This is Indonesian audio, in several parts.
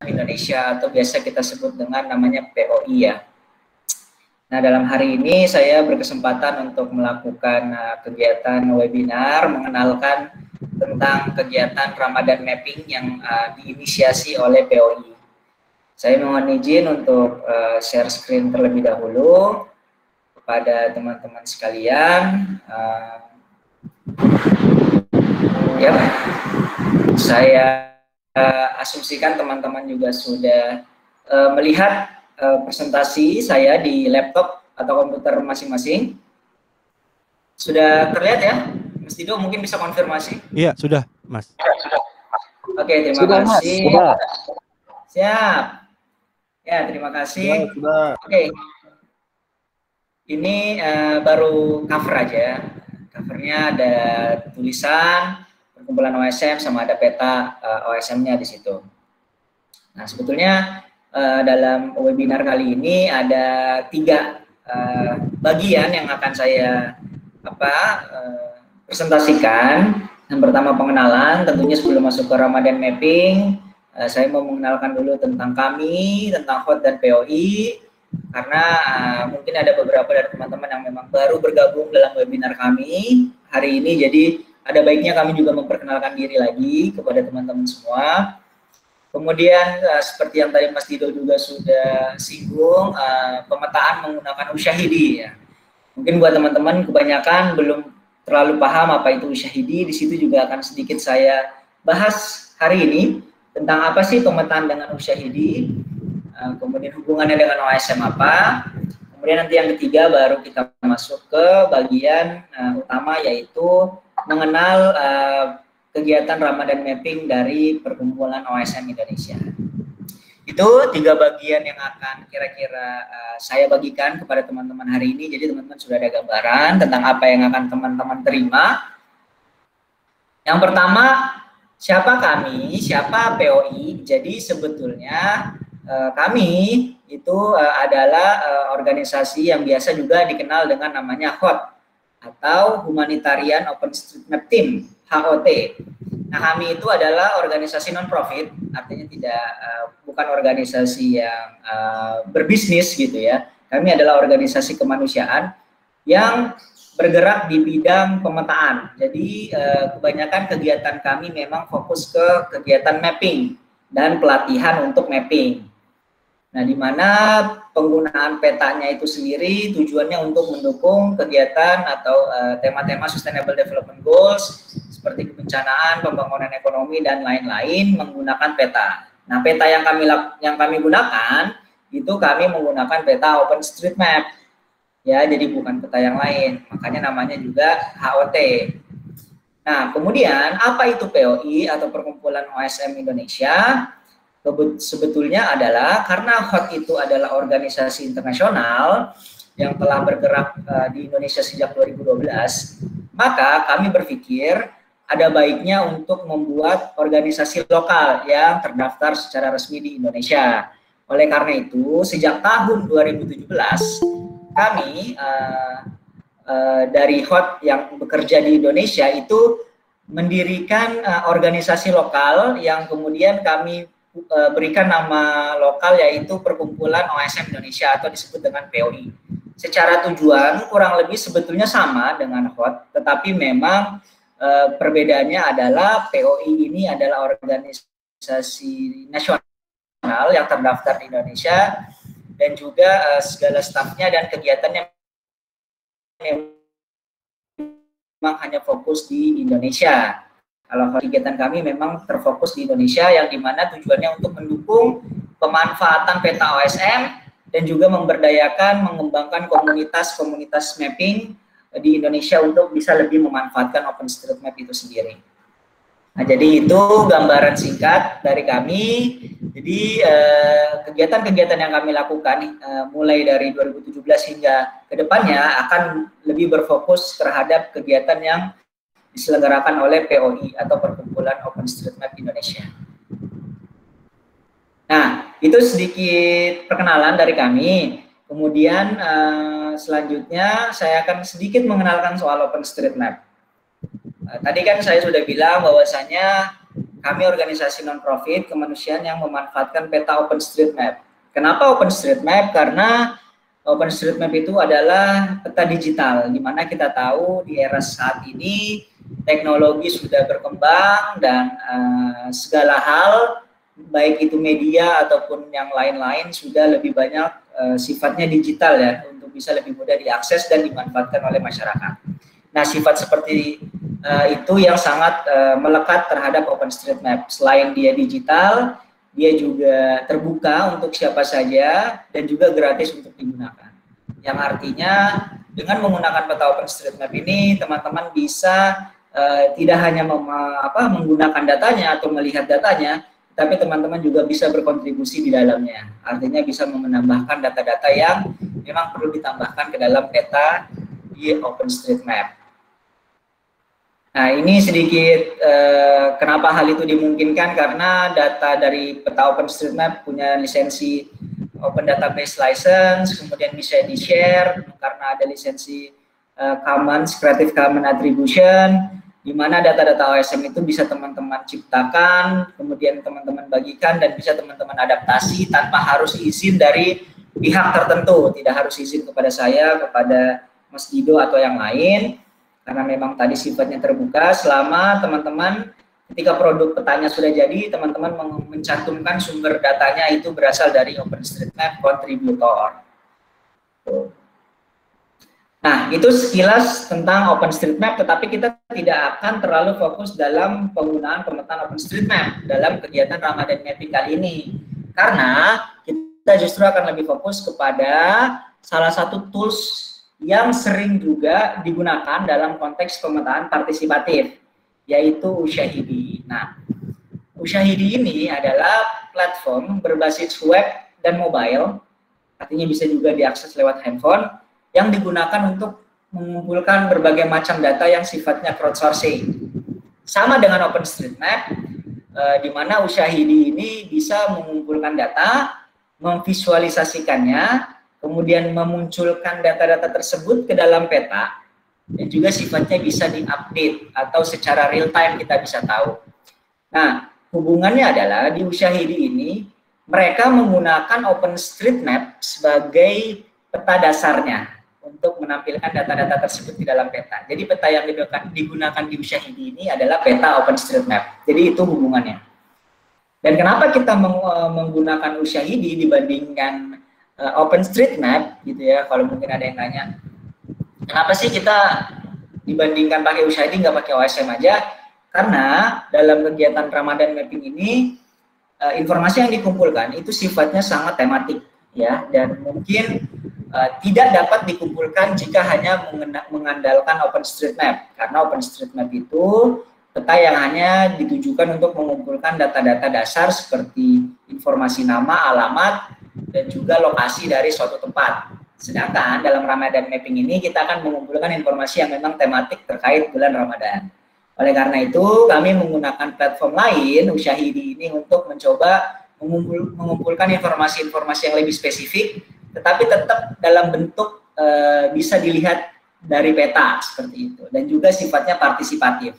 Indonesia atau biasa kita sebut dengan namanya POI ya. Nah, dalam hari ini saya berkesempatan untuk melakukan kegiatan webinar mengenalkan tentang kegiatan Ramadan Mapping yang diinisiasi oleh POI. Saya mohon izin untuk share screen terlebih dahulu kepada teman-teman sekalian. Ya, saya asumsikan teman-teman juga sudah melihat presentasi saya di laptop atau komputer masing-masing. Sudah terlihat ya? Mas Dido mungkin bisa konfirmasi? Iya, sudah, Mas. Oke, terima kasih. Sudah. Siap. Ya, terima kasih. Sudah. Oke. Ini baru cover aja. Covernya ada tulisan perkumpulan OSM sama ada peta OSM-nya di situ. Nah, sebetulnya dalam webinar kali ini ada 3 bagian yang akan saya presentasikan. Yang pertama pengenalan, tentunya sebelum masuk ke Ramadan Mapping, saya mau mengenalkan dulu tentang kami, tentang HOT dan POI, karena mungkin ada beberapa dari teman-teman yang memang baru bergabung dalam webinar kami hari ini, jadi ada baiknya kami juga memperkenalkan diri lagi kepada teman-teman semua. Kemudian seperti yang tadi Mas Dido juga sudah singgung, pemetaan menggunakan usyahidi ya. Mungkin buat teman-teman kebanyakan belum terlalu paham apa itu usyahidi, di situ juga akan sedikit saya bahas hari ini tentang apa sih pemetaan dengan usyahidi, kemudian hubungannya dengan OSM apa, kemudian nanti yang ketiga baru kita masuk ke bagian utama, yaitu mengenal kegiatan Ramadan Mapping dari Perkumpulan OSM Indonesia. Itu 3 bagian yang akan kira-kira saya bagikan kepada teman-teman hari ini. Jadi teman-teman sudah ada gambaran tentang apa yang akan teman-teman terima. Yang pertama, siapa kami, siapa POI. Jadi sebetulnya kami itu adalah organisasi yang biasa juga dikenal dengan namanya HOT atau Humanitarian OpenStreetMap Team, HOT. Nah, kami itu adalah organisasi non-profit, artinya bukan organisasi yang berbisnis gitu ya. Kami adalah organisasi kemanusiaan yang bergerak di bidang pemetaan. Jadi kebanyakan kegiatan kami memang fokus ke kegiatan mapping dan pelatihan untuk mapping. Nah, di mana penggunaan petanya itu sendiri tujuannya untuk mendukung kegiatan atau tema-tema Sustainable Development Goals seperti kebencanaan, pembangunan ekonomi dan lain-lain menggunakan peta. Nah, peta yang kami gunakan itu kami menggunakan peta OpenStreetMap. Ya, jadi bukan peta yang lain. Makanya namanya juga HOT. Nah, kemudian apa itu POI atau Perkumpulan OSM Indonesia? Sebetulnya adalah karena HOT itu adalah organisasi internasional yang telah bergerak di Indonesia sejak 2012, maka kami berpikir ada baiknya untuk membuat organisasi lokal yang terdaftar secara resmi di Indonesia. Oleh karena itu, sejak tahun 2017, kami dari HOT yang bekerja di Indonesia itu mendirikan organisasi lokal yang kemudian kami berikan nama lokal, yaitu Perkumpulan OSM Indonesia atau disebut dengan POI. Secara tujuan kurang lebih sebetulnya sama dengan HOT, tetapi memang perbedaannya adalah POI ini adalah organisasi nasional yang terdaftar di Indonesia dan juga segala stafnya dan kegiatannya memang hanya fokus di Indonesia. Kalau kegiatan kami memang terfokus di Indonesia, yang dimana tujuannya untuk mendukung pemanfaatan peta OSM dan juga memberdayakan, mengembangkan komunitas-komunitas mapping di Indonesia untuk bisa lebih memanfaatkan OpenStreetMap itu sendiri. Nah, jadi itu gambaran singkat dari kami. Jadi kegiatan-kegiatan yang kami lakukan mulai dari 2017 hingga ke depannya akan lebih berfokus terhadap kegiatan yang diselenggarakan oleh POI atau Perkumpulan OpenStreetMap Indonesia. Nah, itu sedikit perkenalan dari kami. Kemudian selanjutnya saya akan sedikit mengenalkan soal OpenStreetMap. Tadi kan saya sudah bilang bahwasanya kami organisasi non-profit kemanusiaan yang memanfaatkan peta OpenStreetMap. Kenapa OpenStreetMap? Karena OpenStreetMap itu adalah peta digital, di mana kita tahu di era saat ini teknologi sudah berkembang dan segala hal, baik itu media ataupun yang lain-lain sudah lebih banyak sifatnya digital ya, untuk bisa lebih mudah diakses dan dimanfaatkan oleh masyarakat. Nah, sifat seperti itu yang sangat melekat terhadap OpenStreetMap. Selain dia digital, dia juga terbuka untuk siapa saja dan juga gratis untuk digunakan. Yang artinya dengan menggunakan peta OpenStreetMap ini, teman-teman bisa tidak hanya menggunakan datanya atau melihat datanya, tapi teman-teman juga bisa berkontribusi di dalamnya. Artinya bisa menambahkan data-data yang memang perlu ditambahkan ke dalam peta di OpenStreetMap. Nah, ini sedikit kenapa hal itu dimungkinkan, karena data dari peta OpenStreetMap punya lisensi Open Database License, kemudian bisa di-share karena ada lisensi Commons, Creative Commons Attribution, di mana data-data OSM itu bisa teman-teman ciptakan, kemudian teman-teman bagikan, dan bisa teman-teman adaptasi tanpa harus izin dari pihak tertentu, tidak harus izin kepada saya, kepada Mas Dido atau yang lain, karena memang tadi sifatnya terbuka. Selama teman-teman ketika produk petanya sudah jadi, teman-teman mencantumkan sumber datanya itu berasal dari OpenStreetMap contributor. Nah, itu sekilas tentang OpenStreetMap, tetapi kita tidak akan terlalu fokus dalam penggunaan pemetaan OpenStreetMap dalam kegiatan Ramadan Mapping kali ini, karena kita justru akan lebih fokus kepada salah satu tools yang sering juga digunakan dalam konteks pemetaan partisipatif, yaitu Ushahidi. Nah, Ushahidi ini adalah platform berbasis web dan mobile, artinya bisa juga diakses lewat handphone, yang digunakan untuk mengumpulkan berbagai macam data yang sifatnya crowdsourcing. Sama dengan OpenStreetMap, di mana Ushahidi ini bisa mengumpulkan data, memvisualisasikannya, kemudian memunculkan data-data tersebut ke dalam peta, dan juga sifatnya bisa diupdate atau secara real time kita bisa tahu. Nah, hubungannya adalah di Ushahidi ini, mereka menggunakan OpenStreetMap sebagai peta dasarnya untuk menampilkan data-data tersebut di dalam peta. Jadi peta yang digunakan di Ushahidi ini adalah peta OpenStreetMap. Jadi itu hubungannya. Dan kenapa kita menggunakan Ushahidi dibandingkan OpenStreetMap gitu ya, kalau mungkin ada yang nanya, kenapa sih kita dibandingkan pakai Ushahidi nggak pakai OSM aja? Karena dalam kegiatan Ramadan Mapping ini informasi yang dikumpulkan itu sifatnya sangat tematik ya, dan mungkin tidak dapat dikumpulkan jika hanya mengandalkan OpenStreetMap, karena OpenStreetMap itu peta yang hanya ditujukan untuk mengumpulkan data-data dasar seperti informasi nama, alamat, dan juga lokasi dari suatu tempat. Sedangkan dalam Ramadan Mapping ini kita akan mengumpulkan informasi yang memang tematik terkait bulan Ramadan. Oleh karena itu kami menggunakan platform lain, Ushahidi ini, untuk mencoba mengumpulkan informasi-informasi yang lebih spesifik, tetapi tetap dalam bentuk bisa dilihat dari peta seperti itu, dan juga sifatnya partisipatif.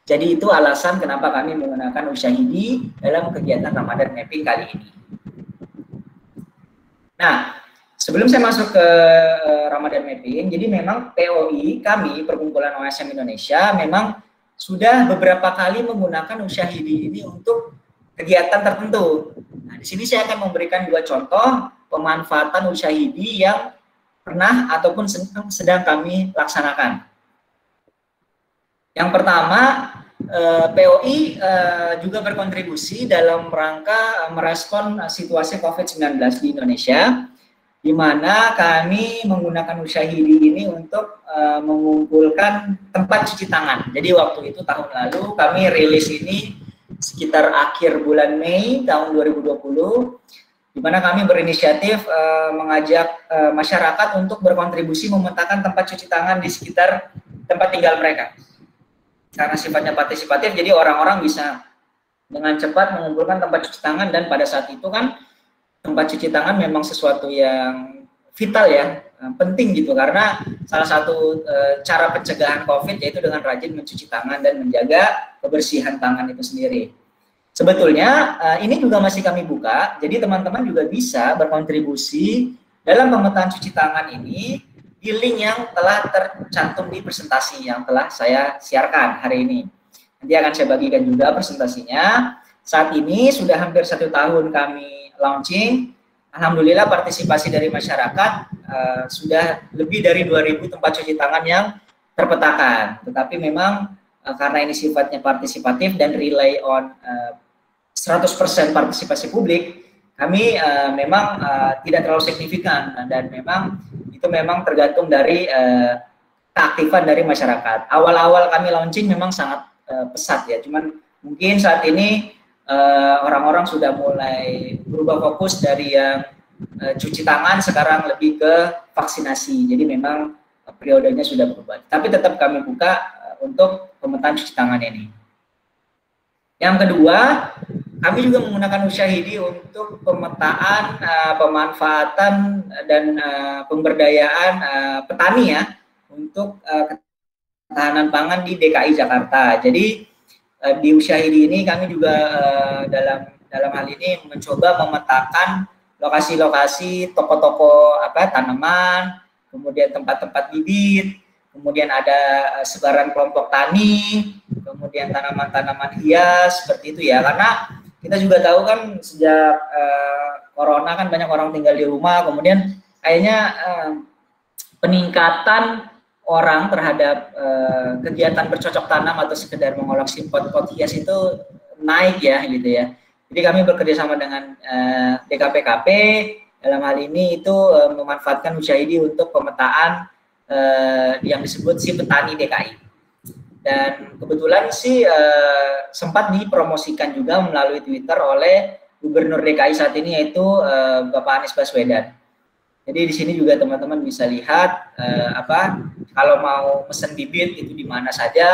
Jadi itu alasan kenapa kami menggunakan Ushahidi dalam kegiatan Ramadan Mapping kali ini. Nah, sebelum saya masuk ke Ramadan Mapping, jadi memang POI kami, Perkumpulan OSM Indonesia, memang sudah beberapa kali menggunakan Ushahidi ini untuk kegiatan tertentu. Nah, di sini saya akan memberikan dua contoh pemanfaatan Ushahidi yang pernah ataupun sedang kami laksanakan. Yang pertama, POI juga berkontribusi dalam rangka merespon situasi COVID-19 di Indonesia, di mana kami menggunakan Ushahidi ini untuk mengumpulkan tempat cuci tangan. Jadi waktu itu tahun lalu kami rilis ini sekitar akhir bulan Mei tahun 2020, di mana kami berinisiatif mengajak masyarakat untuk berkontribusi memetakan tempat cuci tangan di sekitar tempat tinggal mereka. Karena sifatnya partisipatif, jadi orang-orang bisa dengan cepat mengumpulkan tempat cuci tangan, dan pada saat itu kan tempat cuci tangan memang sesuatu yang vital ya, penting gitu, karena salah satu cara pencegahan COVID yaitu dengan rajin mencuci tangan dan menjaga kebersihan tangan itu sendiri. Sebetulnya ini juga masih kami buka, jadi teman-teman juga bisa berkontribusi dalam pemetaan cuci tangan ini di link yang telah tercantum di presentasi yang telah saya siarkan hari ini. Nanti akan saya bagikan juga presentasinya. Saat ini sudah hampir 1 tahun kami launching. Alhamdulillah partisipasi dari masyarakat sudah lebih dari 2.000 tempat cuci tangan yang terpetakan. Tetapi memang karena ini sifatnya partisipatif dan rely on 100% partisipasi publik, kami memang tidak terlalu signifikan dan memang itu memang tergantung dari keaktifan dari masyarakat. Awal-awal kami launching memang sangat pesat ya, cuman mungkin saat ini orang-orang sudah mulai berubah fokus dari yang cuci tangan sekarang lebih ke vaksinasi. Jadi memang periodenya sudah berubah. Tapi tetap kami buka untuk pemetaan cuci tangan ini. Yang kedua, kami juga menggunakan Usyahidi untuk pemetaan, pemanfaatan dan pemberdayaan petani ya untuk ketahanan pangan di DKI Jakarta. Jadi di Usyahidi ini kami juga dalam hal ini mencoba memetakan lokasi-lokasi toko-toko tanaman, kemudian tempat-tempat bibit, kemudian ada sebaran kelompok tani, kemudian tanaman-tanaman hias seperti itu ya. Karena kita juga tahu kan sejak corona kan banyak orang tinggal di rumah, kemudian kayaknya peningkatan orang terhadap kegiatan bercocok tanam atau sekedar mengoleksi pot-pot hias itu naik ya gitu ya. Jadi kami bekerja sama dengan DKPKP dalam hal ini itu memanfaatkan Usyahidi untuk pemetaan yang disebut si petani DKI. Dan kebetulan sih sempat dipromosikan juga melalui Twitter oleh Gubernur DKI saat ini yaitu Bapak Anies Baswedan. Jadi di sini juga teman-teman bisa lihat kalau mau mesen bibit itu di mana saja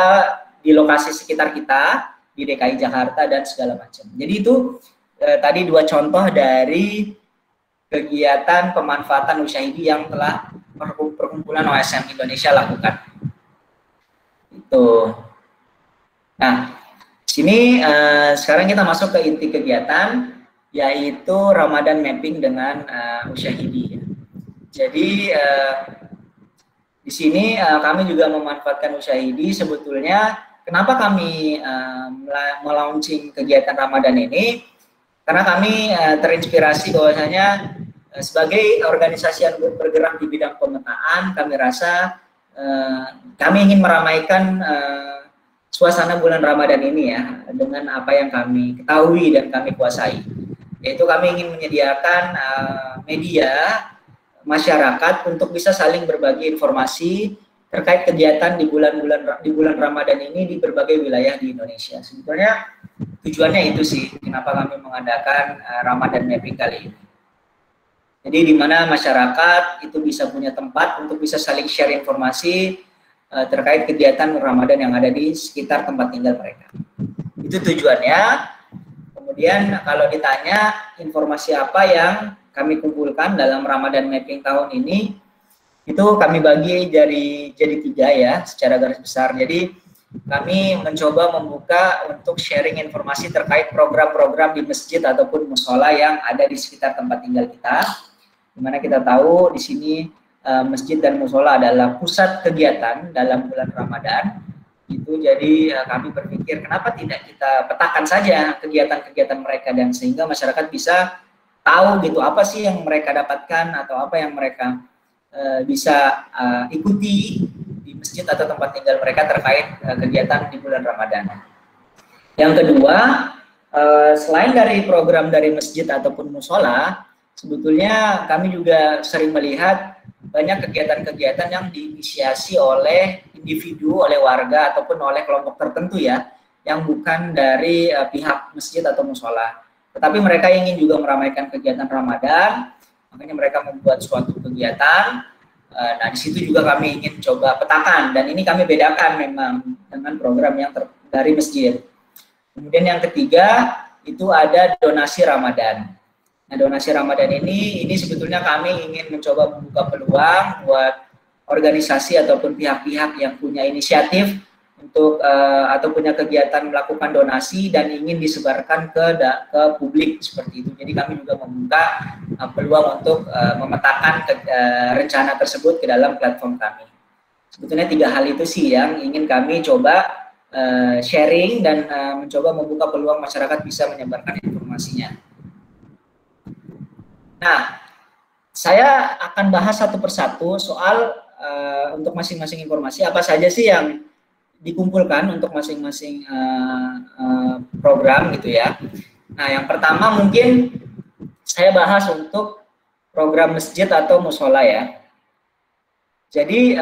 di lokasi sekitar kita di DKI Jakarta dan segala macam. Jadi itu tadi 2 contoh dari kegiatan pemanfaatan Usyahidi yang telah perkumpulan OSM Indonesia lakukan. Itu. Nah, sini sekarang kita masuk ke inti kegiatan yaitu Ramadan Mapping dengan Usyahidi. Jadi di sini kami juga memanfaatkan Usyahidi. Sebetulnya kenapa kami melaunching kegiatan Ramadan ini? Karena kami terinspirasi bahwasanya sebagai organisasi yang bergerak di bidang pemetaan, kami rasa kami ingin meramaikan suasana bulan Ramadan ini ya dengan apa yang kami ketahui dan kami kuasai. Yaitu kami ingin menyediakan media masyarakat untuk bisa saling berbagi informasi terkait kegiatan di bulan Ramadan ini di berbagai wilayah di Indonesia. Sebetulnya tujuannya itu sih kenapa kami mengadakan Ramadan Mapping kali ini. Jadi di mana masyarakat itu bisa punya tempat untuk bisa saling share informasi terkait kegiatan Ramadan yang ada di sekitar tempat tinggal mereka. Itu tujuannya. Kemudian kalau ditanya informasi apa yang kami kumpulkan dalam Ramadan Mapping tahun ini, itu kami bagi jadi 3 ya, secara garis besar. Jadi kami mencoba membuka untuk sharing informasi terkait program-program di masjid ataupun musola yang ada di sekitar tempat tinggal kita. Dimana kita tahu di sini masjid dan musola adalah pusat kegiatan dalam bulan Ramadan. Itu jadi kami berpikir kenapa tidak kita petakan saja kegiatan-kegiatan mereka dan sehingga masyarakat bisa tahu gitu apa sih yang mereka dapatkan atau apa yang mereka bisa ikuti di masjid atau tempat tinggal mereka terkait kegiatan di bulan Ramadan. Yang kedua, selain dari program dari masjid ataupun musola, sebetulnya kami juga sering melihat banyak kegiatan-kegiatan yang diinisiasi oleh individu, oleh warga ataupun oleh kelompok tertentu ya, yang bukan dari pihak masjid atau musola. Tetapi mereka ingin juga meramaikan kegiatan Ramadan, makanya mereka membuat suatu kegiatan. Nah, di situ juga kami ingin coba petakan, dan ini kami bedakan memang dengan program yang dari masjid. Kemudian yang ketiga, itu ada donasi Ramadan. Nah, donasi Ramadan ini sebetulnya kami ingin mencoba membuka peluang buat organisasi ataupun pihak-pihak yang punya inisiatif untuk atau punya kegiatan melakukan donasi dan ingin disebarkan ke publik seperti itu. Jadi kami juga membuka peluang untuk memetakan rencana tersebut ke dalam platform kami. Sebetulnya 3 hal itu sih yang ingin kami coba sharing dan mencoba membuka peluang masyarakat bisa menyebarkan informasinya. Nah, saya akan bahas satu persatu soal untuk masing-masing informasi apa saja sih yang dikumpulkan untuk masing-masing program gitu ya. Nah, yang pertama mungkin saya bahas untuk program masjid atau musola ya. Jadi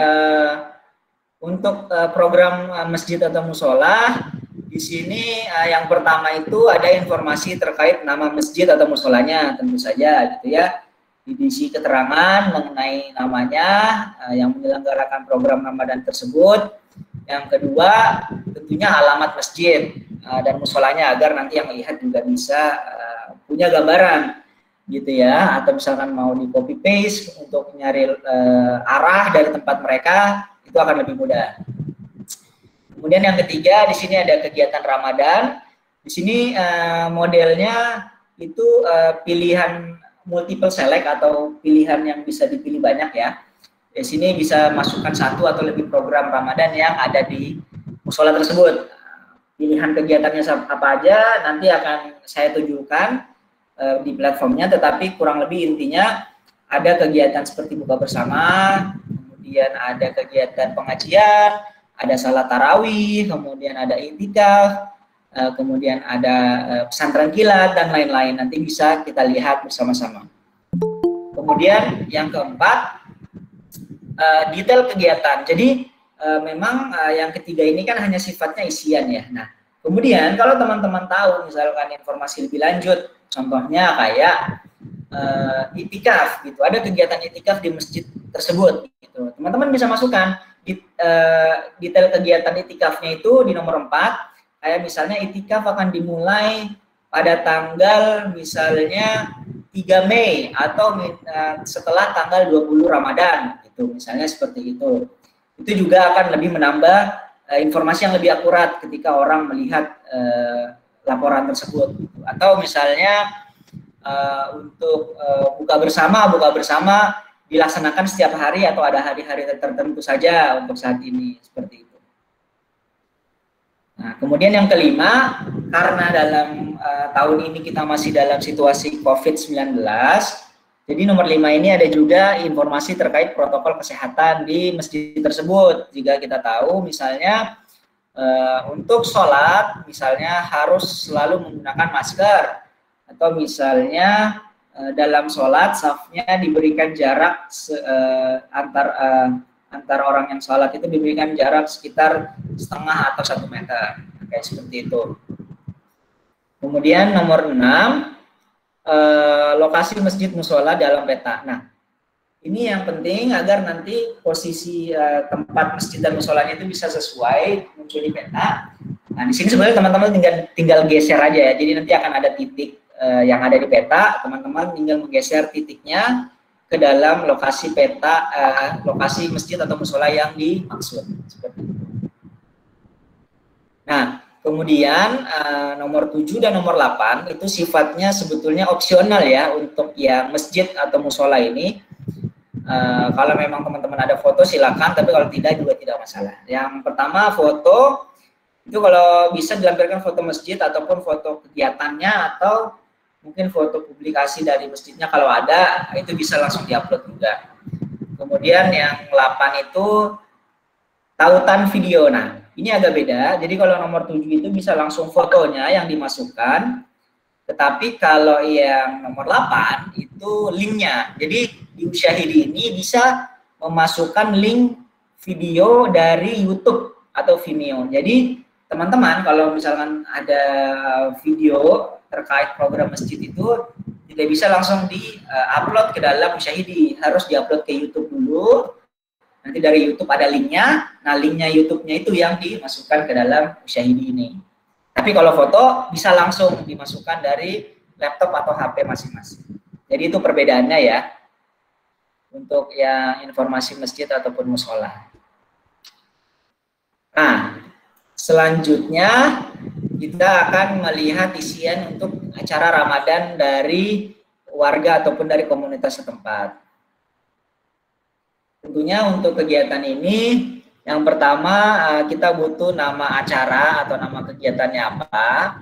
untuk program masjid atau musola di sini yang pertama itu ada informasi terkait nama masjid atau musolanya tentu saja gitu ya. Diisi keterangan mengenai namanya yang menyelenggarakan program Ramadan tersebut. Yang kedua, tentunya alamat masjid dan musolanya agar nanti yang melihat juga bisa punya gambaran gitu ya, atau misalkan mau di copy paste untuk nyari arah dari tempat mereka itu akan lebih mudah. Kemudian yang ketiga di sini ada kegiatan Ramadan. Di sini modelnya itu pilihan multiple select atau pilihan yang bisa dipilih banyak ya. Di sini bisa masukkan 1 atau lebih program Ramadan yang ada di musola tersebut. Pilihan kegiatannya apa aja nanti akan saya tunjukkan di platformnya, tetapi kurang lebih intinya ada kegiatan seperti buka bersama, kemudian ada kegiatan pengajian, ada salat tarawih, kemudian ada i'tikaf, kemudian ada pesantren kilat dan lain-lain. Nanti bisa kita lihat bersama-sama. Kemudian yang keempat, detail kegiatan. Jadi memang yang ketiga ini kan hanya sifatnya isian ya. Nah, kemudian kalau teman-teman tahu misalkan informasi lebih lanjut, contohnya kayak i'tikaf gitu. Ada kegiatan i'tikaf di masjid tersebut gitu. Teman-teman bisa masukkan detail kegiatan i'tikafnya itu di nomor 4. Kayak misalnya i'tikaf akan dimulai pada tanggal misalnya 3 Mei atau setelah tanggal 20 Ramadan gitu, misalnya seperti itu. Itu juga akan lebih menambah informasi yang lebih akurat ketika orang melihat laporan tersebut. Atau misalnya untuk buka bersama dilaksanakan setiap hari atau ada hari-hari tertentu saja untuk saat ini seperti itu. Nah, kemudian yang kelima, karena dalam tahun ini kita masih dalam situasi COVID-19, jadi nomor 5 ini ada juga informasi terkait protokol kesehatan di masjid tersebut. Jika kita tahu misalnya untuk sholat misalnya harus selalu menggunakan masker, atau misalnya dalam sholat safnya diberikan jarak antar orang yang sholat itu diberikan jarak sekitar setengah atau 1 meter, kayak seperti itu. Kemudian nomor 6, lokasi masjid musola dalam peta. Nah, ini yang penting agar nanti posisi tempat masjid dan musolanya itu bisa sesuai muncul di peta. Nah, di sini sebenarnya teman-teman tinggal geser aja ya. Jadi nanti akan ada titik yang ada di peta, teman-teman tinggal menggeser titiknya ke dalam lokasi peta, lokasi masjid atau musola yang dimaksud. Seperti itu. Nah, kemudian nomor 7 dan nomor 8 itu sifatnya sebetulnya opsional ya untuk yang masjid atau musola ini. Kalau memang teman-teman ada foto silakan, tapi kalau tidak juga tidak masalah. Yang pertama foto itu kalau bisa dilampirkan foto masjid ataupun foto kegiatannya atau mungkin foto publikasi dari masjidnya kalau ada, itu bisa langsung diupload juga. Kemudian yang 8 itu tautan video. Nah, ini agak beda. Jadi kalau nomor 7 itu bisa langsung fotonya yang dimasukkan. Tetapi kalau yang nomor 8 itu linknya. Jadi di Usyahidi ini bisa memasukkan link video dari YouTube atau Vimeo. Jadi teman-teman kalau misalkan ada video terkait program masjid itu tidak bisa langsung di-upload ke dalam Usyahidi. Harus di-upload ke YouTube dulu. Nanti dari YouTube ada linknya. Nah, linknya YouTube-nya itu yang dimasukkan ke dalam Usyahidi ini. Tapi kalau foto bisa langsung dimasukkan dari laptop atau HP masing-masing. Jadi itu perbedaannya ya untuk yang informasi masjid ataupun musola. Nah, selanjutnya kita akan melihat isian untuk acara Ramadan dari warga ataupun dari komunitas setempat. Tentunya untuk kegiatan ini, yang pertama kita butuh nama acara atau nama kegiatannya apa.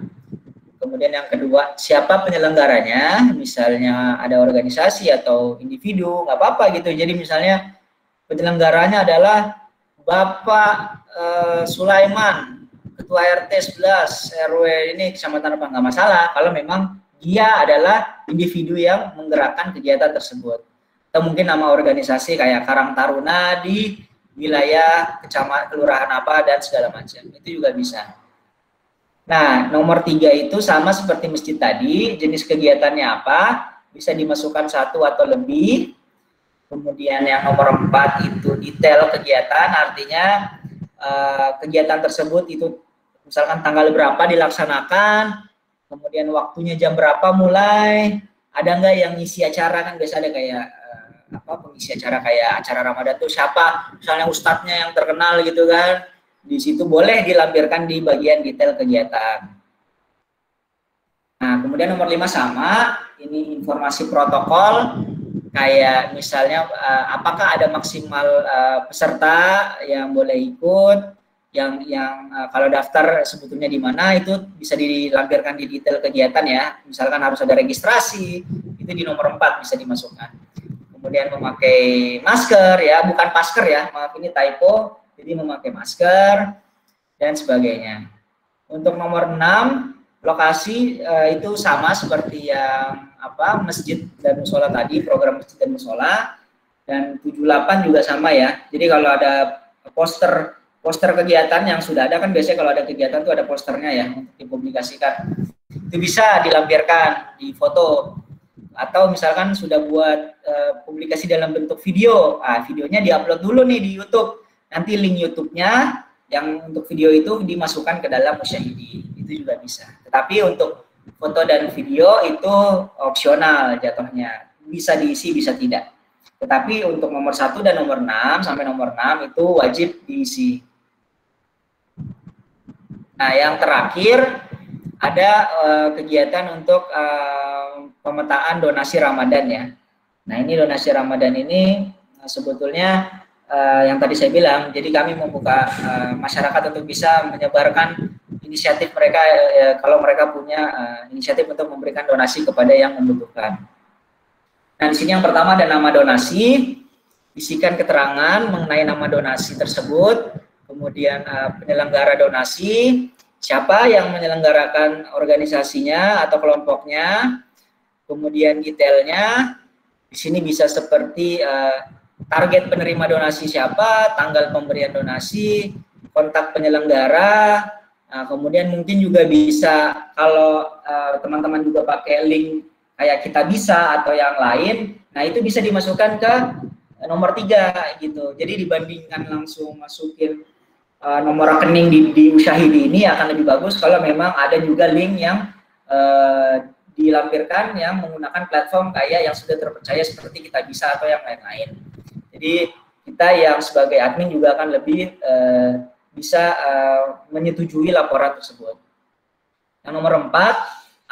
Kemudian yang kedua, siapa penyelenggaranya, misalnya ada organisasi atau individu, nggak apa-apa gitu. Jadi misalnya penyelenggaranya adalah Bapak Sulaiman, Ketua RT 11, RW ini kecamatan apa, nggak masalah, kalau memang dia adalah individu yang menggerakkan kegiatan tersebut. Atau mungkin nama organisasi kayak Karang Taruna di wilayah kecamatan, kelurahan apa, dan segala macam. Itu juga bisa. Nah, nomor 3 itu sama seperti masjid tadi, jenis kegiatannya apa, bisa dimasukkan 1 atau lebih. Kemudian yang nomor 4 itu detail kegiatan, artinya kegiatan tersebut itu misalkan tanggal berapa dilaksanakan, kemudian waktunya jam berapa mulai, ada nggak yang ngisi acara, kan biasa ada kayak pengisi acara kayak acara Ramadan tuh siapa, misalnya ustadznya yang terkenal gitu kan. Di situ boleh dilampirkan di bagian detail kegiatan. Nah, kemudian nomor 5 sama, ini informasi protokol, kayak misalnya apakah ada maksimal peserta yang boleh ikut, yang kalau daftar sebetulnya di mana, itu bisa dilampirkan di detail kegiatan ya. Misalkan harus ada registrasi, itu di nomor 4 bisa dimasukkan. Kemudian memakai masker ya, bukan masker ya, maaf ini typo. Jadi memakai masker dan sebagainya. Untuk nomor 6, lokasi itu sama seperti yang masjid dan musola tadi, program masjid dan musola. Dan 78 juga sama ya. Jadi kalau ada poster kegiatan yang sudah ada, kan biasanya kalau ada kegiatan itu ada posternya ya untuk dipublikasikan. Itu bisa dilampirkan di foto, atau misalkan sudah buat publikasi dalam bentuk video. Videonya diupload dulu nih di YouTube. Nanti link YouTube-nya yang untuk video itu dimasukkan ke dalam Musyahidi, itu juga bisa. Tetapi untuk foto dan video itu opsional jatuhnya, bisa diisi bisa tidak. Tetapi untuk nomor 1 dan nomor 6 sampai nomor 6 itu wajib diisi. Nah, yang terakhir ada kegiatan untuk pemetaan donasi Ramadan ya. Nah, ini donasi Ramadan ini sebetulnya yang tadi saya bilang, jadi kami membuka masyarakat untuk bisa menyebarkan inisiatif mereka kalau mereka punya inisiatif untuk memberikan donasi kepada yang membutuhkan. Nah, di sini yang pertama ada nama donasi, isikan keterangan mengenai nama donasi tersebut, kemudian penyelenggara donasi, siapa yang menyelenggarakan organisasinya atau kelompoknya, kemudian detailnya. Di sini bisa seperti target penerima donasi siapa, tanggal pemberian donasi, kontak penyelenggara, kemudian mungkin juga bisa kalau teman-teman juga pakai link kayak Kita Bisa atau yang lain, nah itu bisa dimasukkan ke nomor 3 gitu. Jadi dibandingkan langsung masukin nomor rekening di Musyahidi ini akan lebih bagus kalau memang ada juga link yang dilampirkan yang menggunakan platform kayak yang sudah terpercaya seperti Kita Bisa atau yang lain-lain. Jadi kita yang sebagai admin juga akan lebih bisa menyetujui laporan tersebut. Yang nomor 4,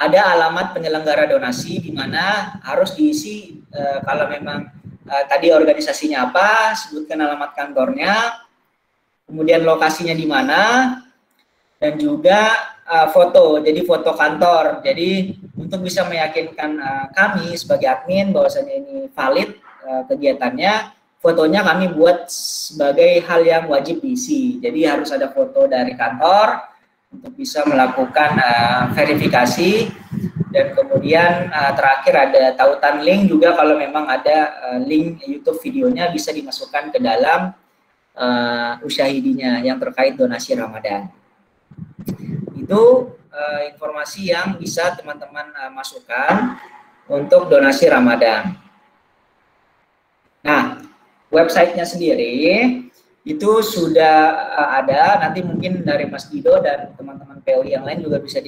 ada alamat penyelenggara donasi di mana harus diisi kalau memang tadi organisasinya apa, sebutkan alamat kantornya, kemudian lokasinya di mana, dan juga foto, jadi foto kantor. Jadi untuk bisa meyakinkan kami sebagai admin bahwasanya ini valid kegiatannya, fotonya kami buat sebagai hal yang wajib diisi. Jadi harus ada foto dari kantor untuk bisa melakukan verifikasi, dan kemudian terakhir ada tautan link juga kalau memang ada link YouTube videonya bisa dimasukkan ke dalam Musyahidinya yang terkait donasi Ramadan. Itu informasi yang bisa teman-teman masukkan untuk donasi Ramadan. Nah, websitenya sendiri itu sudah ada, nanti mungkin dari Mas Dido dan teman-teman POI yang lain juga bisa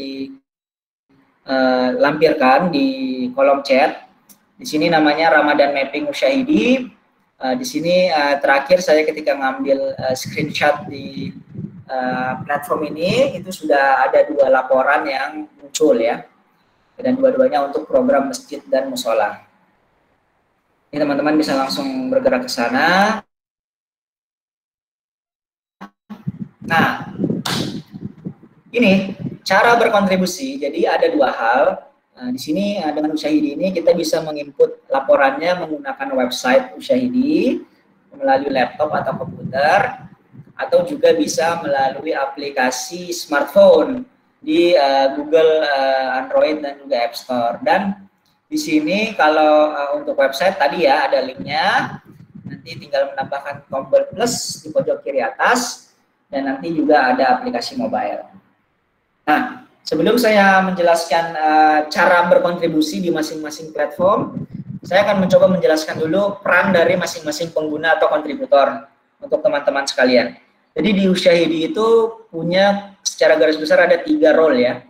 dilampirkan di kolom chat. Di sini namanya Ramadan Mapping Musyahidi. Di sini terakhir saya ketika ngambil screenshot di platform ini itu sudah ada 2 laporan yang muncul ya, dan dua-duanya untuk program masjid dan musola. Ini teman-teman bisa langsung bergerak ke sana. Nah, ini cara berkontribusi. Jadi ada 2 hal. Di sini dengan Usyahidi ini kita bisa menginput laporannya menggunakan website Usyahidi melalui laptop atau komputer, atau juga bisa melalui aplikasi smartphone di Google, Android, dan juga App Store. Dan di sini kalau untuk website tadi ya ada linknya, nanti tinggal menambahkan tombol plus di pojok kiri atas, dan nanti juga ada aplikasi mobile. Nah, sebelum saya menjelaskan cara berkontribusi di masing-masing platform, saya akan mencoba menjelaskan dulu peran dari masing-masing pengguna atau kontributor untuk teman-teman sekalian. Jadi di Usyahidi itu punya secara garis besar ada 3 role ya.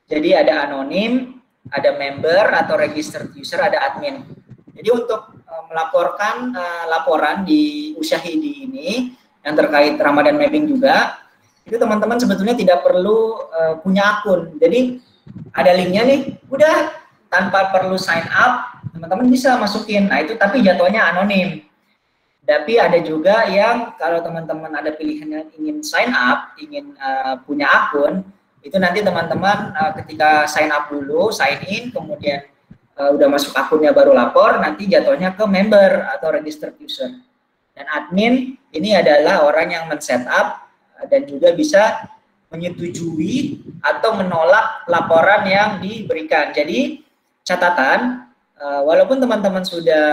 Jadi ada anonim, ada member atau registered user, ada admin. Jadi untuk melaporkan laporan di Usyahidi ini yang terkait Ramadan Mapping juga, itu teman-teman sebetulnya tidak perlu punya akun. Jadi ada linknya nih, udah tanpa perlu sign up, teman-teman bisa masukin. Nah itu tapi jatuhnya anonim. Tapi ada juga yang kalau teman-teman ada pilihannya ingin sign up, ingin punya akun, itu nanti teman-teman ketika sign up dulu, sign in, kemudian udah masuk akunnya baru lapor, nanti jatuhnya ke member atau registered user. Dan admin ini adalah orang yang men-set up dan juga bisa menyetujui atau menolak laporan yang diberikan. Jadi catatan, walaupun teman-teman sudah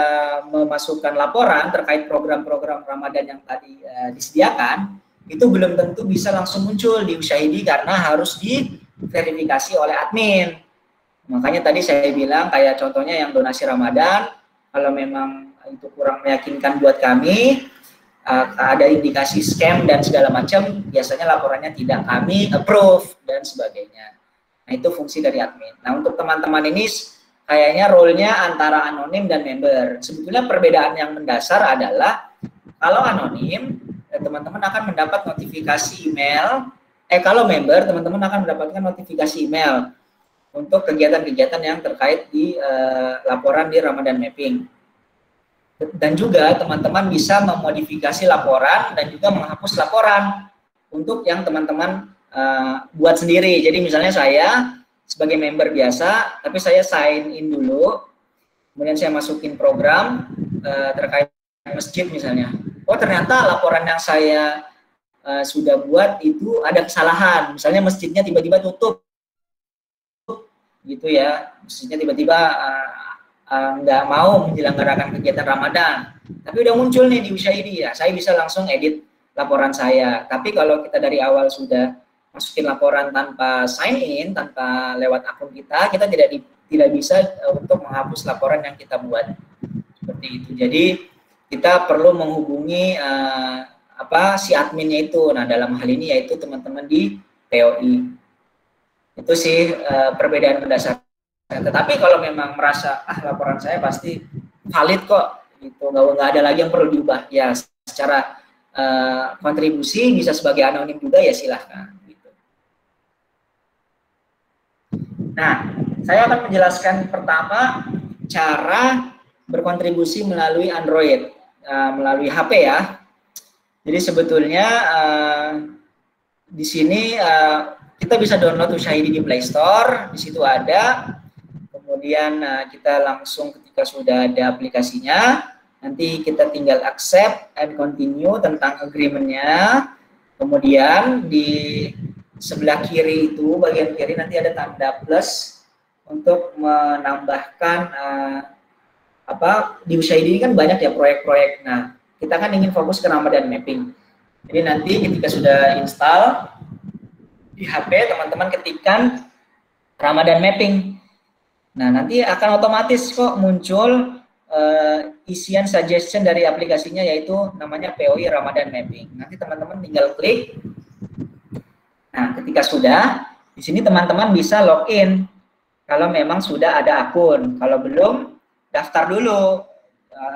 memasukkan laporan terkait program-program Ramadan yang tadi disediakan, itu belum tentu bisa langsung muncul di Usyahidi karena harus diverifikasi oleh admin. Makanya tadi saya bilang kayak contohnya yang donasi Ramadan, kalau memang itu kurang meyakinkan buat kami, ada indikasi scam dan segala macam, biasanya laporannya tidak kami approve dan sebagainya. Nah itu fungsi dari admin. Nah untuk teman-teman ini kayaknya role-nya antara anonim dan member. Sebetulnya perbedaan yang mendasar adalah kalau anonim, teman-teman akan mendapat notifikasi email. Kalau member, teman-teman akan mendapatkan notifikasi email untuk kegiatan-kegiatan yang terkait di laporan di Ramadan Mapping. Dan juga teman-teman bisa memodifikasi laporan dan juga menghapus laporan untuk yang teman-teman buat sendiri. Jadi misalnya saya sebagai member biasa, tapi saya sign in dulu, kemudian saya masukin program terkait masjid misalnya. Oh ternyata laporan yang saya sudah buat itu ada kesalahan, misalnya masjidnya tiba-tiba tutup, gitu ya, masjidnya tiba-tiba nggak mau menyelenggarakan kegiatan Ramadan, tapi udah muncul nih di Usyahidi ya, saya bisa langsung edit laporan saya. Tapi kalau kita dari awal sudah masukin laporan tanpa sign in, tanpa lewat akun kita tidak bisa untuk menghapus laporan yang kita buat. Seperti itu. Jadi kita perlu menghubungi si adminnya itu. Nah dalam hal ini yaitu teman-teman di POI. Itu sih perbedaan mendasar. Tetapi kalau memang merasa laporan saya pasti valid kok, gitu, nggak ada lagi yang perlu diubah, ya secara kontribusi bisa sebagai anonim juga ya silahkan. Gitu. Nah, saya akan menjelaskan pertama cara berkontribusi melalui Android, melalui HP ya. Jadi sebetulnya di sini kita bisa download Usyahidi di Play Store, di situ ada. Kemudian kita langsung ketika sudah ada aplikasinya, nanti kita tinggal accept and continue tentang agreement-nya. Kemudian di sebelah kiri itu, bagian kiri nanti ada tanda plus untuk menambahkan di Usyahidi ini kan banyak ya proyek-proyek. Nah, kita kan ingin fokus ke Ramadan Mapping. Jadi nanti ketika sudah install di HP, teman-teman ketikkan Ramadan Mapping. Nah, nanti akan otomatis kok muncul isian suggestion dari aplikasinya, yaitu namanya POI Ramadan Mapping. Nanti teman-teman tinggal klik. Nah, ketika sudah, di sini teman-teman bisa login kalau memang sudah ada akun. Kalau belum, daftar dulu,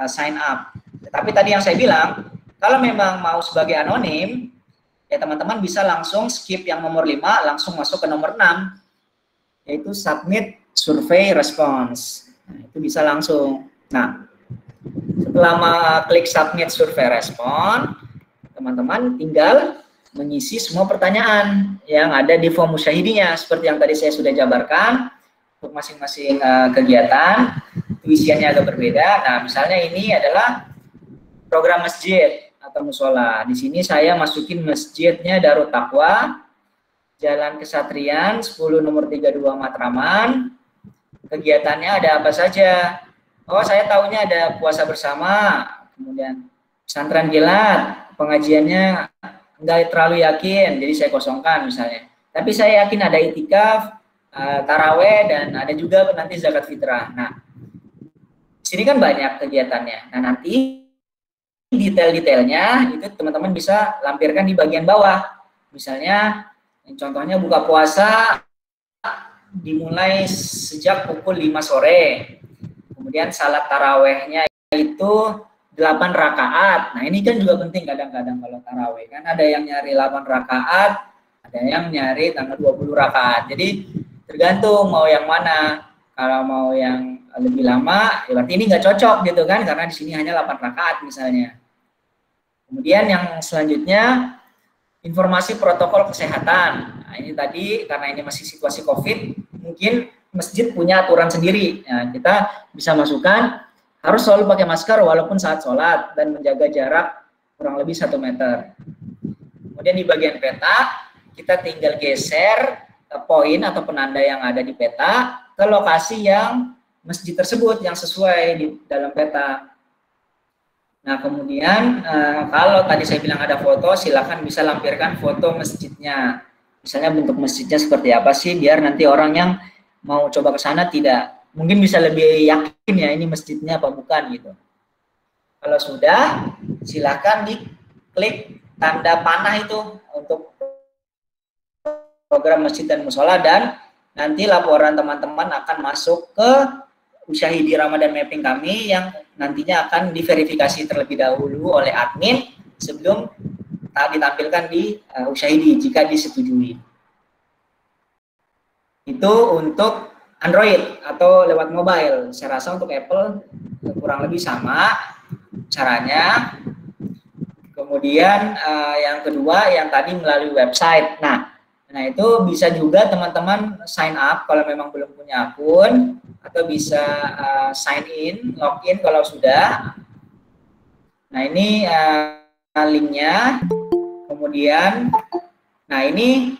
sign up. Tetapi tadi yang saya bilang, kalau memang mau sebagai anonim, ya teman-teman bisa langsung skip yang nomor 5, langsung masuk ke nomor 6, yaitu submit survey response. Nah, itu bisa langsung. Nah, setelah klik submit survey response, teman-teman tinggal mengisi semua pertanyaan yang ada di form musyahidinya, seperti yang tadi saya sudah jabarkan. Untuk masing-masing kegiatan, isiannya agak berbeda. Nah, misalnya ini adalah program masjid atau musola. Di sini saya masukin masjidnya Darut Taqwa, Jalan Kesatrian 10 nomor 32 Matraman. Kegiatannya ada apa saja? Oh, saya tahunya ada puasa bersama, kemudian pesantren kilat, pengajiannya nggak terlalu yakin, jadi saya kosongkan misalnya. Tapi saya yakin ada itikaf, taraweh, dan ada juga nanti zakat fitrah. Nah, di sini kan banyak kegiatannya. Nah, nanti detail-detailnya itu teman-teman bisa lampirkan di bagian bawah. Misalnya, contohnya buka puasa dimulai sejak pukul 5 sore. Kemudian salat tarawehnya itu 8 rakaat. Nah, ini kan juga penting kadang-kadang kalau taraweh. Kan ada yang nyari 8 rakaat, ada yang nyari tanggal 20 rakaat. Jadi tergantung mau yang mana. Kalau mau yang lebih lama, ya berarti ini nggak cocok gitu kan, karena di sini hanya 8 rakaat misalnya. Kemudian yang selanjutnya, informasi protokol kesehatan. Nah, ini tadi karena ini masih situasi COVID, mungkin masjid punya aturan sendiri. Nah, kita bisa masukkan harus selalu pakai masker walaupun saat sholat dan menjaga jarak kurang lebih 1 meter. Kemudian di bagian peta, kita tinggal geser poin atau penanda yang ada di peta ke lokasi yang masjid tersebut yang sesuai di dalam peta. Nah, kemudian kalau tadi saya bilang ada foto, silakan bisa lampirkan foto masjidnya. Misalnya bentuk masjidnya seperti apa sih, biar nanti orang yang mau coba ke sana tidak, mungkin bisa lebih yakin ya ini masjidnya apa bukan gitu. Kalau sudah, silakan diklik tanda panah itu untuk program masjid dan musola, dan nanti laporan teman-teman akan masuk ke Usyahidi Ramadan Mapping kami yang nantinya akan diverifikasi terlebih dahulu oleh admin sebelum ditampilkan di Usyahidi jika disetujui. Itu untuk Android atau lewat mobile. Saya rasa untuk Apple kurang lebih sama caranya. Kemudian yang kedua yang tadi melalui website. Nah itu bisa juga teman-teman sign up kalau memang belum punya akun, atau bisa sign in, login kalau sudah. Nah ini linknya. Kemudian, nah ini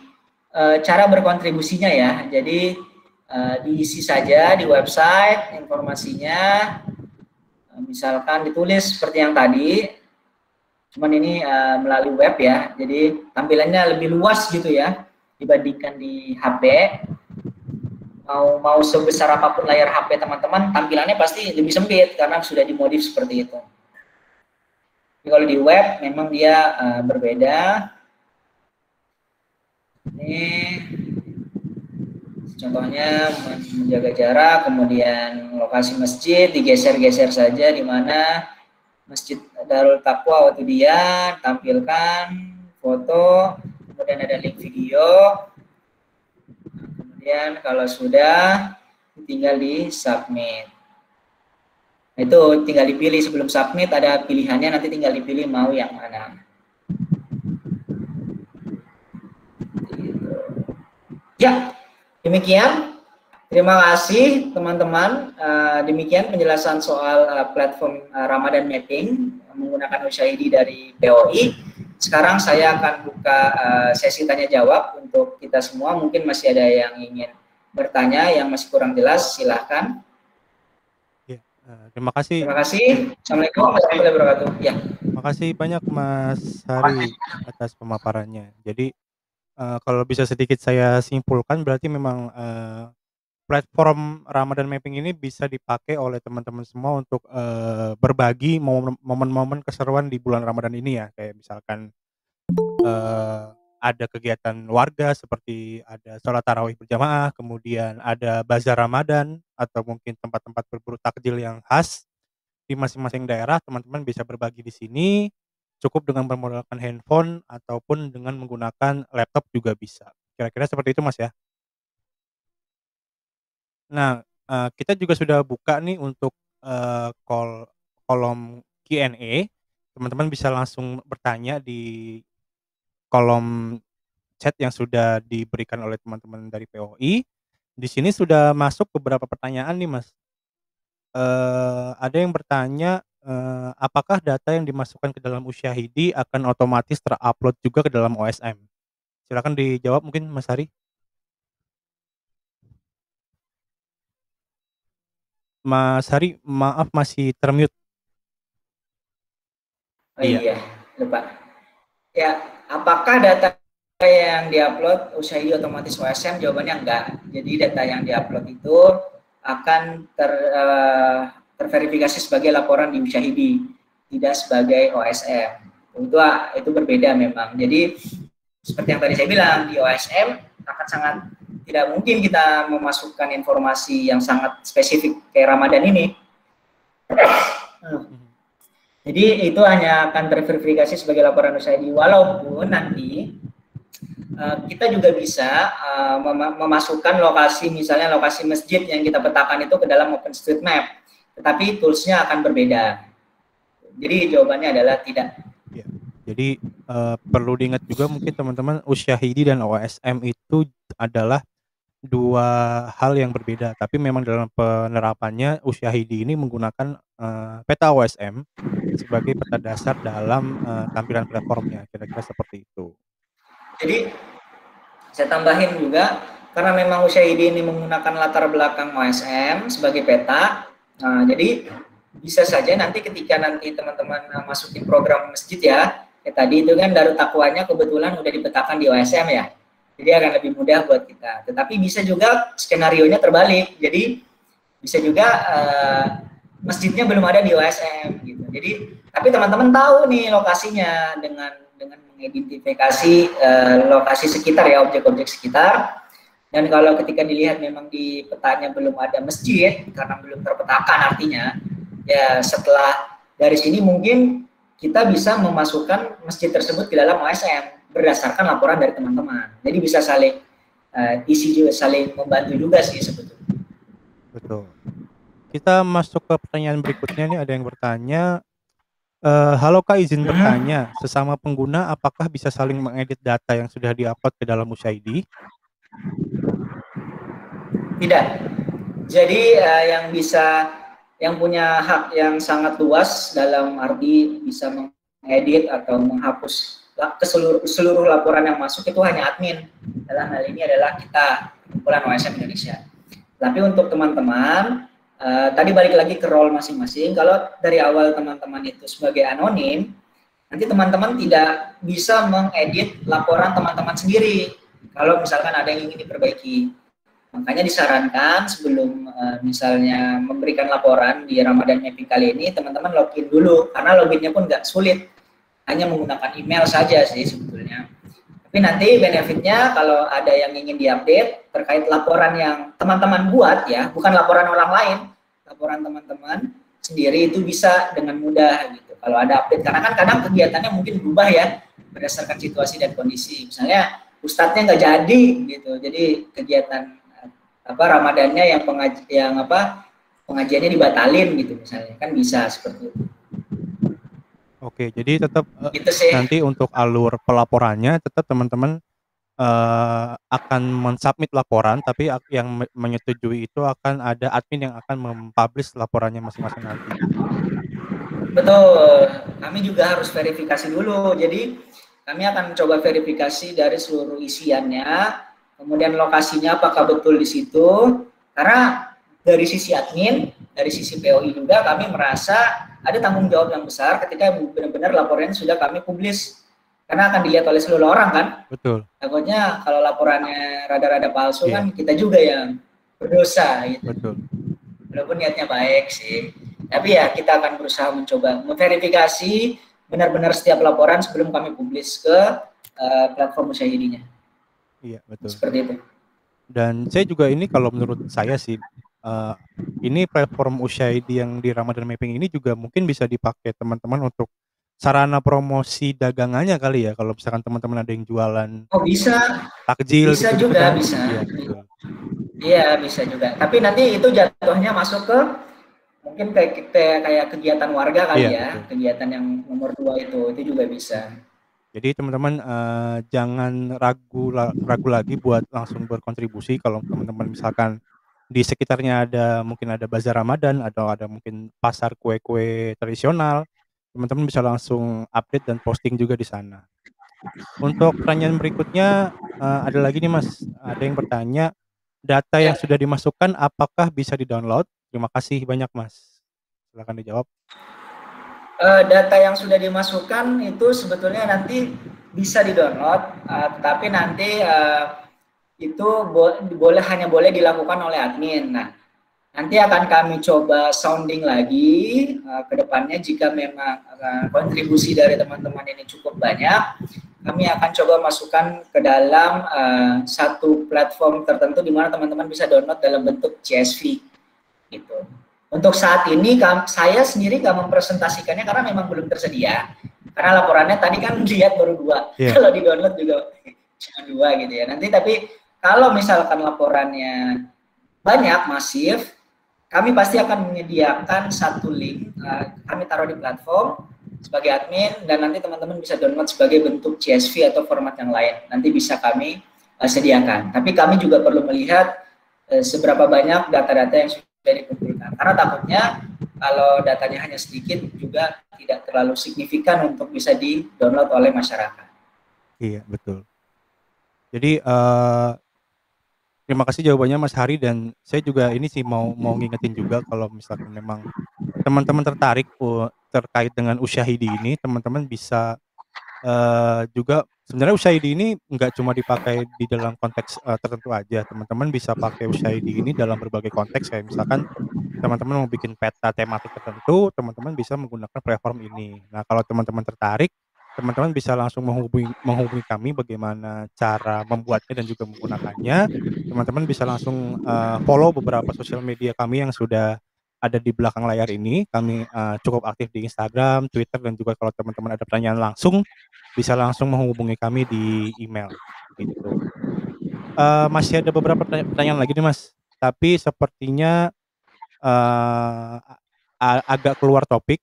cara berkontribusinya ya. Jadi diisi saja di website informasinya. Misalkan ditulis seperti yang tadi, cuman ini melalui web ya. Jadi tampilannya lebih luas gitu ya dibandingkan di HP. Mau sebesar apapun layar HP teman-teman, tampilannya pasti lebih sempit karena sudah dimodif seperti itu. Jadi kalau di web memang dia berbeda. Ini contohnya menjaga jarak, kemudian lokasi masjid digeser-geser saja di mana Masjid Darul Taqwa waktu dia tampilkan foto, kemudian ada link video. Kemudian kalau sudah tinggal di submit. Itu tinggal dipilih sebelum submit, ada pilihannya, nanti tinggal dipilih mau yang mana. Ya, demikian. Terima kasih teman-teman. Demikian penjelasan soal platform Ramadan Mapping menggunakan Usyahidi dari POI. Sekarang saya akan buka sesi tanya jawab untuk kita semua. Mungkin masih ada yang ingin bertanya yang masih kurang jelas, silahkan. Ya, terima kasih. Terima kasih. Assalamualaikum warahmatullahi wabarakatuh. Ya. Terima kasih banyak Mas Hari atas pemaparannya. Jadi kalau bisa sedikit saya simpulkan, berarti memang platform Ramadan Mapping ini bisa dipakai oleh teman-teman semua untuk berbagi momen-momen keseruan di bulan Ramadan ini ya. Kayak misalkan ada kegiatan warga seperti ada sholat tarawih berjamaah, kemudian ada bazar Ramadan atau mungkin tempat-tempat berburu takjil yang khas di masing-masing daerah. Teman-teman bisa berbagi di sini. cukup dengan bermodalkan handphone ataupun dengan menggunakan laptop juga bisa. Kira-kira seperti itu, Mas, ya? Nah, kita juga sudah buka nih untuk, kolom Q&A, teman-teman bisa langsung bertanya di kolom chat yang sudah diberikan oleh teman-teman dari POI. Di sini sudah masuk beberapa pertanyaan nih, Mas. Ada yang bertanya, apakah data yang dimasukkan ke dalam Usyahidi akan otomatis terupload juga ke dalam OSM? Silakan dijawab mungkin Mas Hari. Mas Hari, maaf masih termute. Oh Iya. iya, lupa. Ya, apakah data yang diupload Usyahidi otomatis OSM? Jawabannya enggak. Jadi data yang diupload itu akan terverifikasi sebagai laporan di Usyahidi, tidak sebagai OSM. Itu berbeda memang. Jadi seperti yang tadi saya bilang, di OSM akan sangat tidak mungkin kita memasukkan informasi yang sangat spesifik kayak Ramadan ini. Jadi itu hanya akan terverifikasi sebagai laporan Usyahidi, walaupun nanti kita juga bisa memasukkan lokasi, misalnya lokasi masjid yang kita petakan itu ke dalam OpenStreetMap, tetapi toolsnya akan berbeda. Jadi jawabannya adalah tidak. Ya. Jadi perlu diingat juga mungkin teman-teman, Usyahidi dan OSM itu adalah dua hal yang berbeda, tapi memang dalam penerapannya Usyahidi ini menggunakan peta OSM sebagai peta dasar dalam tampilan platformnya, kira-kira seperti itu. Jadi saya tambahin juga, karena memang Usyahidi ini menggunakan latar belakang OSM sebagai peta, jadi bisa saja nanti ketika nanti teman-teman masukin program masjid ya, kayak tadi itu kan Darut Taqwanya kebetulan udah dipetakan di OSM ya, jadi akan lebih mudah buat kita. Tetapi bisa juga skenarionya terbalik, jadi bisa juga masjidnya belum ada di OSM gitu. Jadi tapi teman-teman tahu nih lokasinya dengan mengidentifikasi lokasi sekitar ya, objek-objek sekitar. Dan kalau ketika dilihat memang di petanya belum ada masjid karena belum terpetakan, artinya ya setelah dari sini mungkin kita bisa memasukkan masjid tersebut ke dalam OSM berdasarkan laporan dari teman-teman. Jadi bisa saling isi juga, saling membantu juga sih sebetulnya. Betul. Kita masuk ke pertanyaan berikutnya nih, ada yang bertanya, halo Kak, izin bertanya, sesama pengguna apakah bisa saling mengedit data yang sudah diupload ke dalam Usyahidi? Tidak. Jadi yang punya hak yang sangat luas dalam arti bisa mengedit atau menghapus seluruh laporan yang masuk itu hanya admin. Dalam hal ini adalah kita, kumpulan OSM Indonesia. Tapi untuk teman-teman, tadi balik lagi ke role masing-masing. Kalau dari awal teman-teman itu sebagai anonim, nanti teman-teman tidak bisa mengedit laporan teman-teman sendiri. Kalau misalkan ada yang ingin diperbaiki. Makanya disarankan sebelum misalnya memberikan laporan di Ramadan Mapping kali ini, teman-teman login dulu, karena loginnya pun nggak sulit, hanya menggunakan email saja sih sebetulnya. Tapi nanti benefitnya kalau ada yang ingin diupdate terkait laporan yang teman-teman buat ya, bukan laporan orang lain, laporan teman-teman sendiri itu bisa dengan mudah gitu. Kalau ada update, karena kan kadang kegiatannya mungkin berubah ya berdasarkan situasi dan kondisi. Misalnya ustadznya nggak jadi gitu, jadi kegiatan Ramadannya pengajiannya dibatalin gitu misalnya, kan bisa seperti itu. Oke, jadi tetap gitu sih. nanti untuk alur pelaporannya tetap teman-teman akan mensubmit laporan, tapi yang menyetujui itu akan ada admin yang akan mempublish laporannya masing-masing nanti. Betul, kami juga harus verifikasi dulu. Jadi kami akan mencoba verifikasi dari seluruh isiannya, kemudian lokasinya apakah betul di situ. Karena dari sisi admin, dari sisi POI juga kami merasa ada tanggung jawab yang besar ketika benar-benar laporannya sudah kami publish. Karena akan dilihat oleh seluruh orang kan. Betul. Takutnya kalau laporannya rada-rada palsu kan kita juga yang berdosa gitu. Betul. Walaupun niatnya baik sih. Tapi ya kita akan berusaha mencoba memverifikasi benar-benar setiap laporan sebelum kami publish ke platform Usyahidinya. Iya, betul. Seperti itu. Dan saya juga ini kalau menurut saya sih, ini platform Usyahidi yang di Ramadan Mapping ini juga mungkin bisa dipakai teman-teman untuk sarana promosi dagangannya kali ya, kalau misalkan teman-teman ada yang jualan Oh bisa, takjil bisa gitu-gitu juga kan? bisa. Iya, betul. Iya bisa juga. Tapi nanti itu jatuhnya masuk ke mungkin kayak kegiatan warga Iya, kali ya, betul. kegiatan yang nomor 2 itu juga bisa. Jadi teman-teman, jangan ragu lagi buat langsung berkontribusi kalau teman-teman misalkan di sekitarnya mungkin ada bazar Ramadan atau ada mungkin pasar kue-kue tradisional, teman-teman bisa langsung update dan posting juga di sana. Untuk pertanyaan berikutnya, ada lagi nih Mas, ada yang bertanya, data yang Ya, sudah dimasukkan apakah bisa di-download? Terima kasih banyak Mas. Silakan dijawab. data yang sudah dimasukkan itu sebetulnya nanti bisa di-download, tetapi nanti itu hanya boleh dilakukan oleh admin. Nah, nanti akan kami coba sounding lagi ke depannya jika memang kontribusi dari teman-teman ini cukup banyak, kami akan coba masukkan ke dalam satu platform tertentu di mana teman-teman bisa download dalam bentuk CSV gitu. Untuk saat ini saya sendiri nggak mempresentasikannya karena memang belum tersedia. Karena laporannya tadi kan lihat baru 2. Iya. Kalau di download juga cuma 2 gitu ya. Nanti tapi kalau misalkan laporannya banyak, masif, kami pasti akan menyediakan satu link, kami taruh di platform sebagai admin dan nanti teman-teman bisa download sebagai bentuk CSV atau format yang lain. Nanti bisa kami sediakan. Tapi kami juga perlu melihat seberapa banyak data-data yang sudah dikumpulkan. Karena takutnya kalau datanya hanya sedikit juga tidak terlalu signifikan untuk bisa di-download oleh masyarakat. Iya, betul. Jadi, terima kasih jawabannya Mas Hari, dan saya juga ini sih mau ngingetin juga kalau misalkan memang teman-teman tertarik terkait dengan Usyahidi ini, teman-teman bisa juga sebenarnya Usyahidi ini nggak cuma dipakai di dalam konteks, tertentu aja, teman-teman bisa pakai Usyahidi ini dalam berbagai konteks, kayak misalkan teman-teman mau bikin peta tematik tertentu, teman-teman bisa menggunakan platform ini. Nah, kalau teman-teman tertarik, teman-teman bisa langsung menghubungi kami bagaimana cara membuatnya dan juga menggunakannya. Teman-teman bisa langsung, follow beberapa sosial media kami yang sudah ada di belakang layar ini. Kami, cukup aktif di Instagram, Twitter, dan juga kalau teman-teman ada pertanyaan langsung, bisa langsung menghubungi kami di email, gitu. Masih ada beberapa pertanyaan lagi nih Mas, tapi sepertinya Eee, agak keluar topik,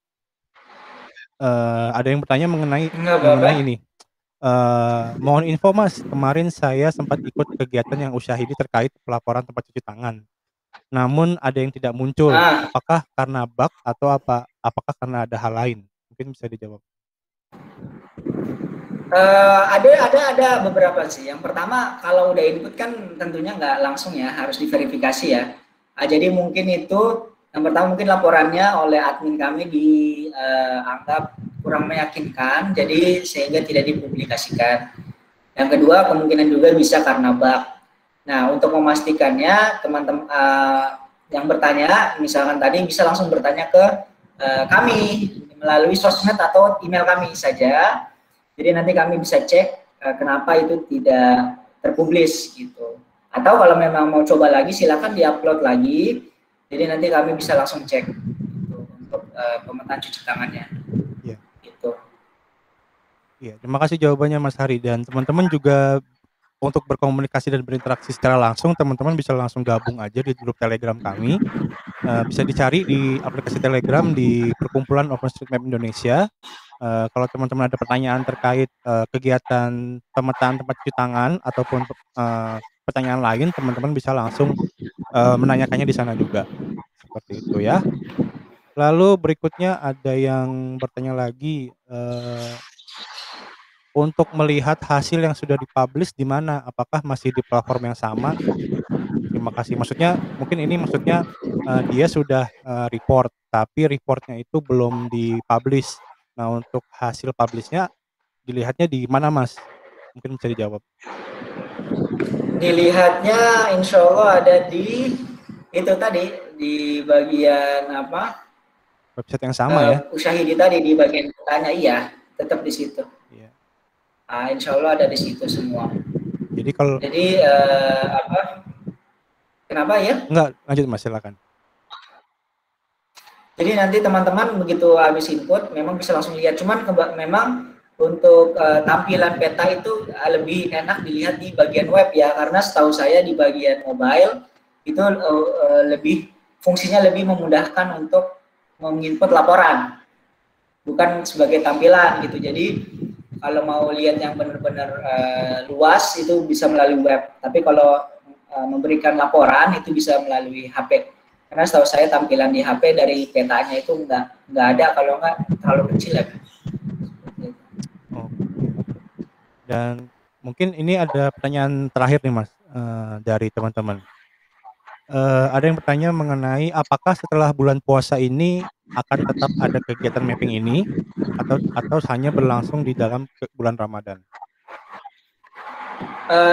ada yang bertanya mengenai Enggak apa-apa. ini, "Mohon info Mas, kemarin saya sempat ikut kegiatan yang Usyahidi terkait pelaporan tempat cuci tangan, namun ada yang tidak muncul. Ah, Apakah karena bug atau apakah karena ada hal lain?" Mungkin bisa dijawab. ada beberapa sih. Yang pertama kalau udah input kan tentunya nggak langsung ya, harus diverifikasi ya. Jadi mungkin itu yang pertama mungkin laporannya oleh admin kami dianggap kurang meyakinkan, jadi sehingga tidak dipublikasikan. Yang kedua kemungkinan juga bisa karena bug. Nah untuk memastikannya teman-teman yang bertanya, misalkan tadi bisa langsung bertanya ke kami melalui sosmed atau email kami saja. Jadi nanti kami bisa cek kenapa itu tidak terpublis gitu. Atau kalau memang mau coba lagi silakan diupload lagi. Jadi nanti kami bisa langsung cek gitu, untuk pemetaan cuci tangannya. Iya. Gitu. Iya, terima kasih jawabannya Mas Hari, dan teman-teman juga untuk berkomunikasi dan berinteraksi secara langsung, teman-teman bisa langsung gabung aja di grup Telegram kami. Bisa dicari di aplikasi Telegram di Perkumpulan OpenStreetMap Indonesia. Kalau teman-teman ada pertanyaan terkait, kegiatan pemetaan tempat cuci tangan ataupun, pertanyaan lain, teman-teman bisa langsung, menanyakannya di sana juga, seperti itu ya. Lalu berikutnya ada yang bertanya lagi, untuk melihat hasil yang sudah di-publish di mana? Apakah masih di platform yang sama? Terima kasih. Maksudnya mungkin ini maksudnya, dia sudah, report, tapi reportnya itu belum di-publish. Nah, untuk hasil publish-nya dilihatnya di mana, Mas? Mungkin bisa dijawab. Dilihatnya insya Allah ada di itu tadi di bagian apa Website yang sama ya? Usyahidi tadi di bagian petanya, iya tetap di situ. Iya. Insya Allah ada di situ semua. Jadi kalau Jadi apa? Kenapa ya? enggak, lanjut Mas, silakan. Jadi nanti teman-teman begitu habis input memang bisa langsung lihat. Cuman memang untuk tampilan peta itu lebih enak dilihat di bagian web ya, karena setahu saya di bagian mobile itu lebih fungsinya lebih memudahkan untuk menginput laporan, bukan sebagai tampilan gitu. Jadi kalau mau lihat yang benar-benar luas itu bisa melalui web. Tapi kalau memberikan laporan itu bisa melalui HP. Karena setahu saya tampilan di HP dari petanya itu nggak ada kalau nggak terlalu kecil ya. Oke. Dan mungkin ini ada pertanyaan terakhir nih Mas dari teman-teman. Ada yang bertanya mengenai apakah setelah bulan puasa ini akan tetap ada kegiatan mapping ini atau hanya berlangsung di dalam bulan Ramadan?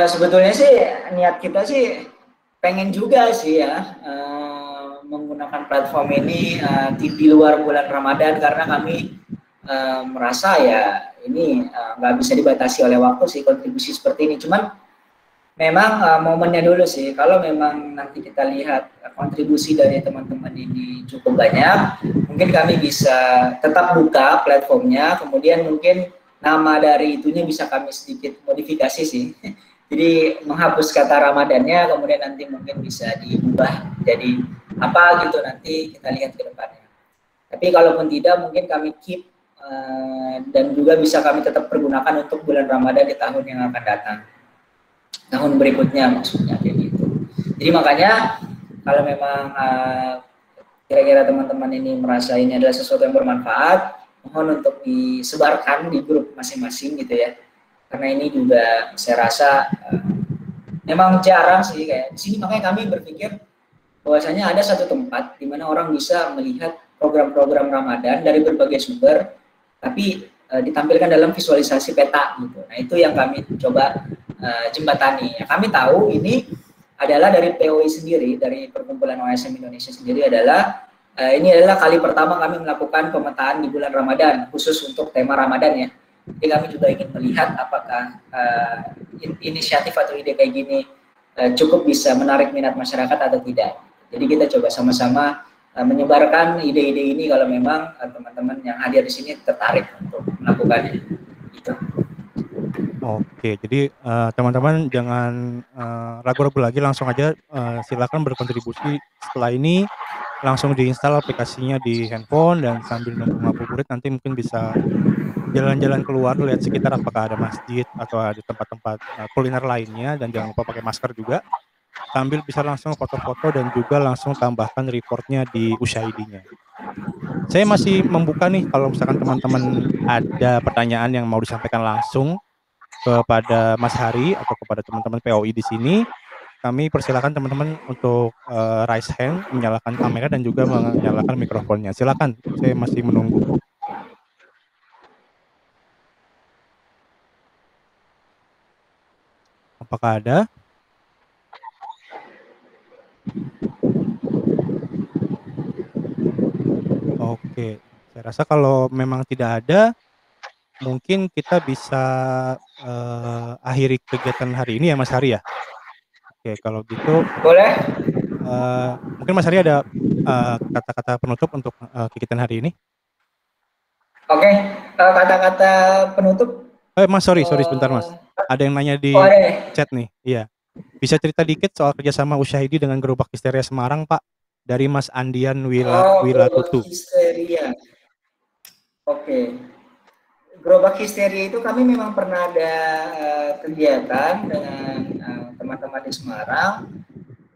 Sebetulnya sih niat kita sih pengen juga sih ya menggunakan platform ini di luar bulan Ramadan, karena kami merasa ya ini nggak bisa dibatasi oleh waktu sih kontribusi seperti ini. Cuman memang momennya dulu sih. Kalau memang nanti kita lihat kontribusi dari teman-teman ini cukup banyak, mungkin kami bisa tetap buka platformnya. Kemudian mungkin nama dari itunya bisa kami sedikit modifikasi sih. Jadi menghapus kata Ramadannya, kemudian nanti mungkin bisa diubah jadi apa gitu, nanti kita lihat ke depannya. Tapi kalaupun tidak, mungkin kami keep dan juga bisa kami tetap pergunakan untuk bulan Ramadan di tahun yang akan datang, tahun berikutnya maksudnya kayak gitu. Jadi makanya kalau memang kira-kira teman-teman ini merasa ini adalah sesuatu yang bermanfaat, mohon untuk disebarkan di grup masing-masing gitu ya. Karena ini juga saya rasa memang jarang sih kayak di sini, makanya kami berpikir bahwasanya ada satu tempat di mana orang bisa melihat program-program Ramadan dari berbagai sumber, tapi ditampilkan dalam visualisasi peta gitu. Nah itu yang kami coba jembatani. Ya, kami tahu ini adalah dari POI sendiri, dari Perkumpulan OSM Indonesia sendiri adalah ini adalah kali pertama kami melakukan pemetaan di bulan Ramadan khusus untuk tema Ramadan ya. Jadi kami juga ingin melihat apakah inisiatif atau ide kayak gini cukup bisa menarik minat masyarakat atau tidak. Jadi kita coba sama-sama menyebarkan ide-ide ini kalau memang teman-teman yang hadir di sini tertarik untuk melakukannya. Gitu. Oke, jadi teman-teman jangan ragu-ragu lagi, langsung aja silakan berkontribusi. Setelah ini langsung diinstal aplikasinya di handphone dan sambil nunggu ngabuburit nanti mungkin bisa jalan-jalan keluar, lihat sekitar apakah ada masjid atau ada tempat-tempat kuliner lainnya, dan jangan lupa pakai masker juga. Sambil bisa langsung foto-foto dan juga langsung tambahkan reportnya di USAID-nya. Saya masih membuka nih kalau misalkan teman-teman ada pertanyaan yang mau disampaikan langsung kepada Mas Hari atau kepada teman-teman POI di sini. Kami persilakan teman-teman untuk raise hand, menyalakan kamera dan juga menyalakan mikrofonnya. Silakan, saya masih menunggu. Apakah ada? Oke, saya rasa kalau memang tidak ada, mungkin kita bisa akhiri kegiatan hari ini ya Mas Hari ya. Oke, kalau gitu boleh. mungkin Mas Hari ada kata-kata penutup untuk kegiatan hari ini. Oke, kata-kata penutup. Mas sorry sebentar Mas. Ada yang nanya di chat nih. Iya. Bisa cerita dikit soal kerjasama USAID dengan Gerobak Histeria Semarang, Pak? Dari Mas Andian Wilatutu. Histeria. Oke. Gerobak Histeria itu kami memang pernah ada kegiatan dengan teman-teman di Semarang.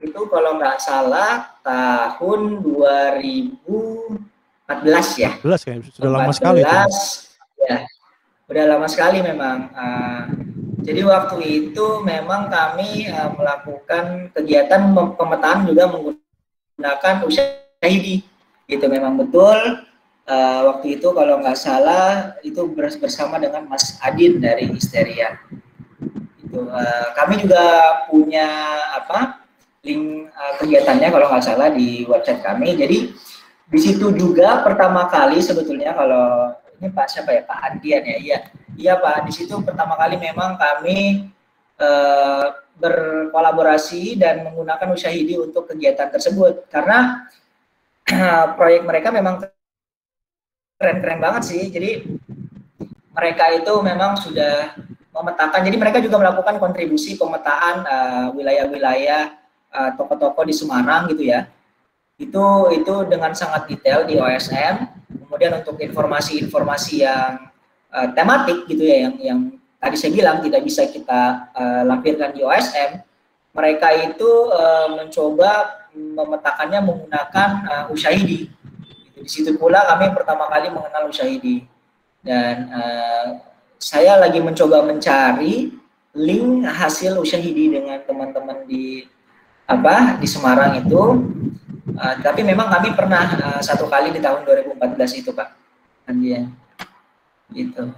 Itu kalau nggak salah tahun 2014 ya. 14 ya, sudah lama sekali itu. Ya, udah lama sekali memang. Jadi waktu itu memang kami melakukan kegiatan pemetaan juga menggunakan USAID. Itu memang betul. Waktu itu kalau nggak salah itu bersama dengan Mas Adin dari Histeria. Itu kami juga punya link kegiatannya kalau nggak salah di website kami. Jadi di situ juga pertama kali sebetulnya, kalau ini Pak siapa ya, Pak Andian ya, iya Pak, di situ pertama kali memang kami berkolaborasi dan menggunakan USAID untuk kegiatan tersebut, karena proyek mereka memang keren-keren banget sih. Jadi mereka itu memang sudah memetakan. Jadi mereka juga melakukan kontribusi pemetaan wilayah-wilayah toko-toko di Semarang gitu ya. Itu dengan sangat detail di OSM. Kemudian untuk informasi-informasi yang tematik gitu ya, yang tadi saya bilang tidak bisa kita lampirkan di OSM, mereka itu mencoba memetakannya menggunakan Ushahidi. Di situ pula kami pertama kali mengenal Ushahidi. Dan saya lagi mencoba mencari link hasil Ushahidi dengan teman-teman di Semarang itu. Tapi memang kami pernah satu kali di tahun 2014 itu Pak Andian, gitu.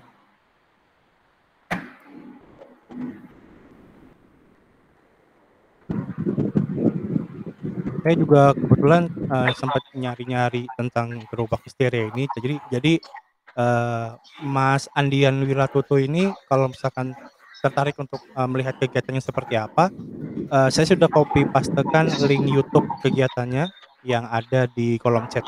Saya juga kebetulan sempat nyari-nyari tentang gerobak histeria ini. Jadi Mas Andian Wiratuto ini kalau misalkan tertarik untuk melihat kegiatannya seperti apa, saya sudah copy pastekan link YouTube kegiatannya yang ada di kolom chat.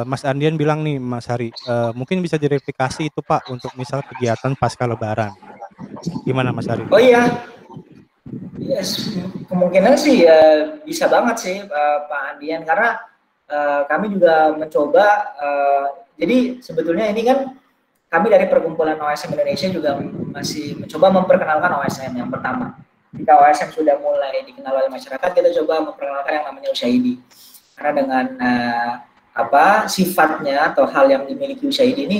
Mas Andian bilang nih Mas Hari, mungkin bisa direplikasi itu Pak untuk misal kegiatan pasca Lebaran. Gimana Mas Hari? Oh iya, yes, kemungkinan sih bisa banget sih Pak Andian, karena kami juga mencoba. Jadi sebetulnya ini kan kami dari Perkumpulan OSM Indonesia juga masih mencoba memperkenalkan OSM yang pertama. Jika OSM sudah mulai dikenal oleh masyarakat, kita coba memperkenalkan yang namanya Ushahidi. Karena dengan sifatnya atau hal yang dimiliki Ushahidi ini,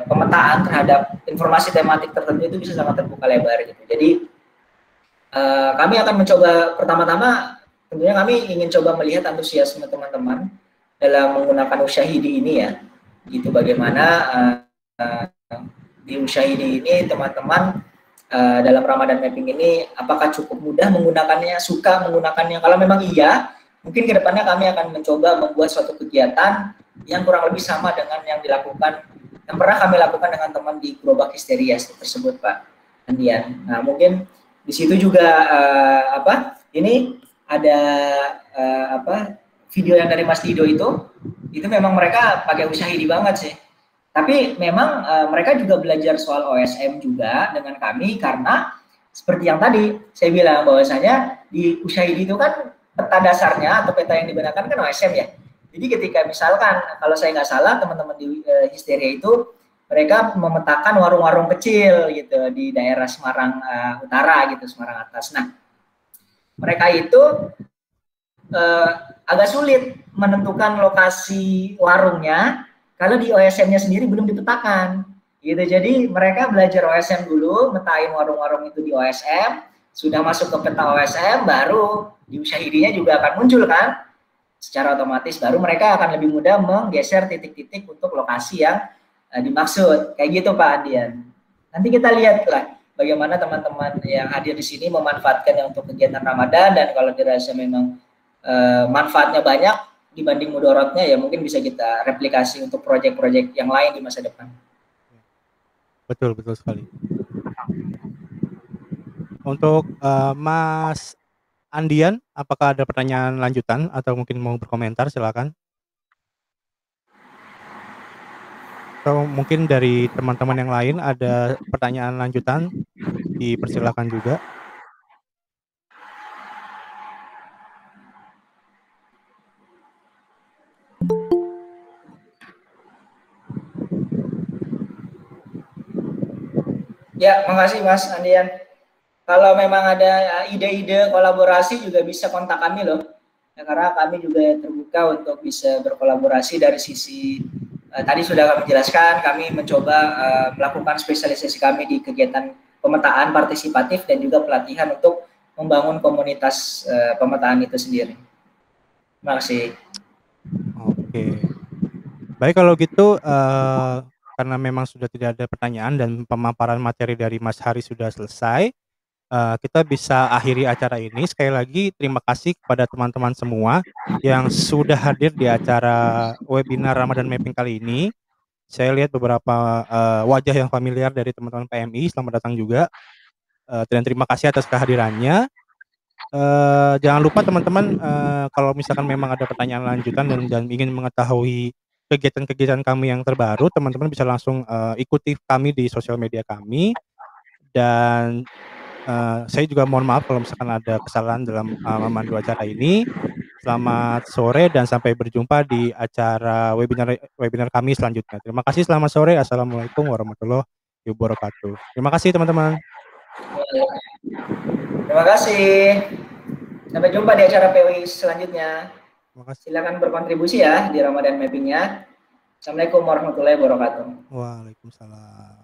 pemetaan terhadap informasi tematik tertentu itu bisa sangat terbuka lebar gitu. Jadi kami akan mencoba pertama-tama, tentunya kami ingin coba melihat antusiasme teman-teman dalam menggunakan Ushahidi ini ya. Gitu, bagaimana di Ushahidi ini teman-teman dalam Ramadan Mapping ini apakah cukup mudah menggunakannya, suka menggunakannya. Kalau memang iya, mungkin kedepannya kami akan mencoba membuat suatu kegiatan yang kurang lebih sama dengan yang dilakukan, yang pernah kami lakukan dengan teman di Gerobak Histeria tersebut Pak Andian. Nah mungkin di situ juga ini ada video yang dari Mas Dido itu memang mereka pakai Ushahidi banget sih. Tapi memang mereka juga belajar soal OSM juga dengan kami, karena seperti yang tadi saya bilang bahwasanya di Ushahidi itu kan peta dasarnya atau peta yang digunakan kan OSM ya. Jadi ketika misalkan kalau saya nggak salah teman-teman di Histeria itu mereka memetakan warung-warung kecil gitu di daerah Semarang Utara gitu, Semarang Atas. Nah, mereka itu agak sulit menentukan lokasi warungnya kalau di OSM-nya sendiri belum dipetakan. Gitu. Jadi mereka belajar OSM dulu, metain warung-warung itu di OSM, sudah masuk ke peta OSM, baru di Ushahidi-nya juga akan muncul kan, secara otomatis baru mereka akan lebih mudah menggeser titik-titik untuk lokasi yang dimaksud. Kayak gitu Pak Adian. Nanti kita lihatlah bagaimana teman-teman yang hadir di sini memanfaatkannya untuk kegiatan Ramadan, dan kalau dirasa memang manfaatnya banyak dibanding mudorotnya, ya mungkin bisa kita replikasi untuk proyek-proyek yang lain di masa depan. Betul sekali. Untuk Mas Andian, apakah ada pertanyaan lanjutan atau mungkin mau berkomentar, silakan. Atau mungkin dari teman-teman yang lain ada pertanyaan lanjutan, dipersilakan juga. Ya, makasih Mas Andian. Kalau memang ada ide-ide kolaborasi juga bisa kontak kami loh. Ya, karena kami juga terbuka untuk bisa berkolaborasi dari sisi tadi sudah kami jelaskan, kami mencoba melakukan spesialisasi kami di kegiatan pemetaan partisipatif dan juga pelatihan untuk membangun komunitas pemetaan itu sendiri. Terima kasih. Oke. Baik kalau gitu, karena memang sudah tidak ada pertanyaan dan pemaparan materi dari Mas Hari sudah selesai, kita bisa akhiri acara ini. Sekali lagi terima kasih kepada teman-teman semua yang sudah hadir di acara webinar Ramadan Mapping kali ini. Saya lihat beberapa wajah yang familiar dari teman-teman PMI, selamat datang juga, dan terima kasih atas kehadirannya. Jangan lupa teman-teman, kalau misalkan memang ada pertanyaan lanjutan dan ingin mengetahui kegiatan-kegiatan kami yang terbaru, teman-teman bisa langsung, ikuti kami di sosial media kami dan, saya juga mohon maaf kalau misalkan ada kesalahan dalam, memandu acara ini. Selamat sore dan sampai berjumpa di acara webinar webinar kami selanjutnya. Terima kasih, selamat sore. Assalamualaikum warahmatullahi wabarakatuh. Terima kasih teman-teman. Terima kasih. Sampai jumpa di acara POI selanjutnya. Terima kasih. Silakan berkontribusi ya di Ramadan Mapping-nya. Assalamualaikum warahmatullahi wabarakatuh. Waalaikumsalam.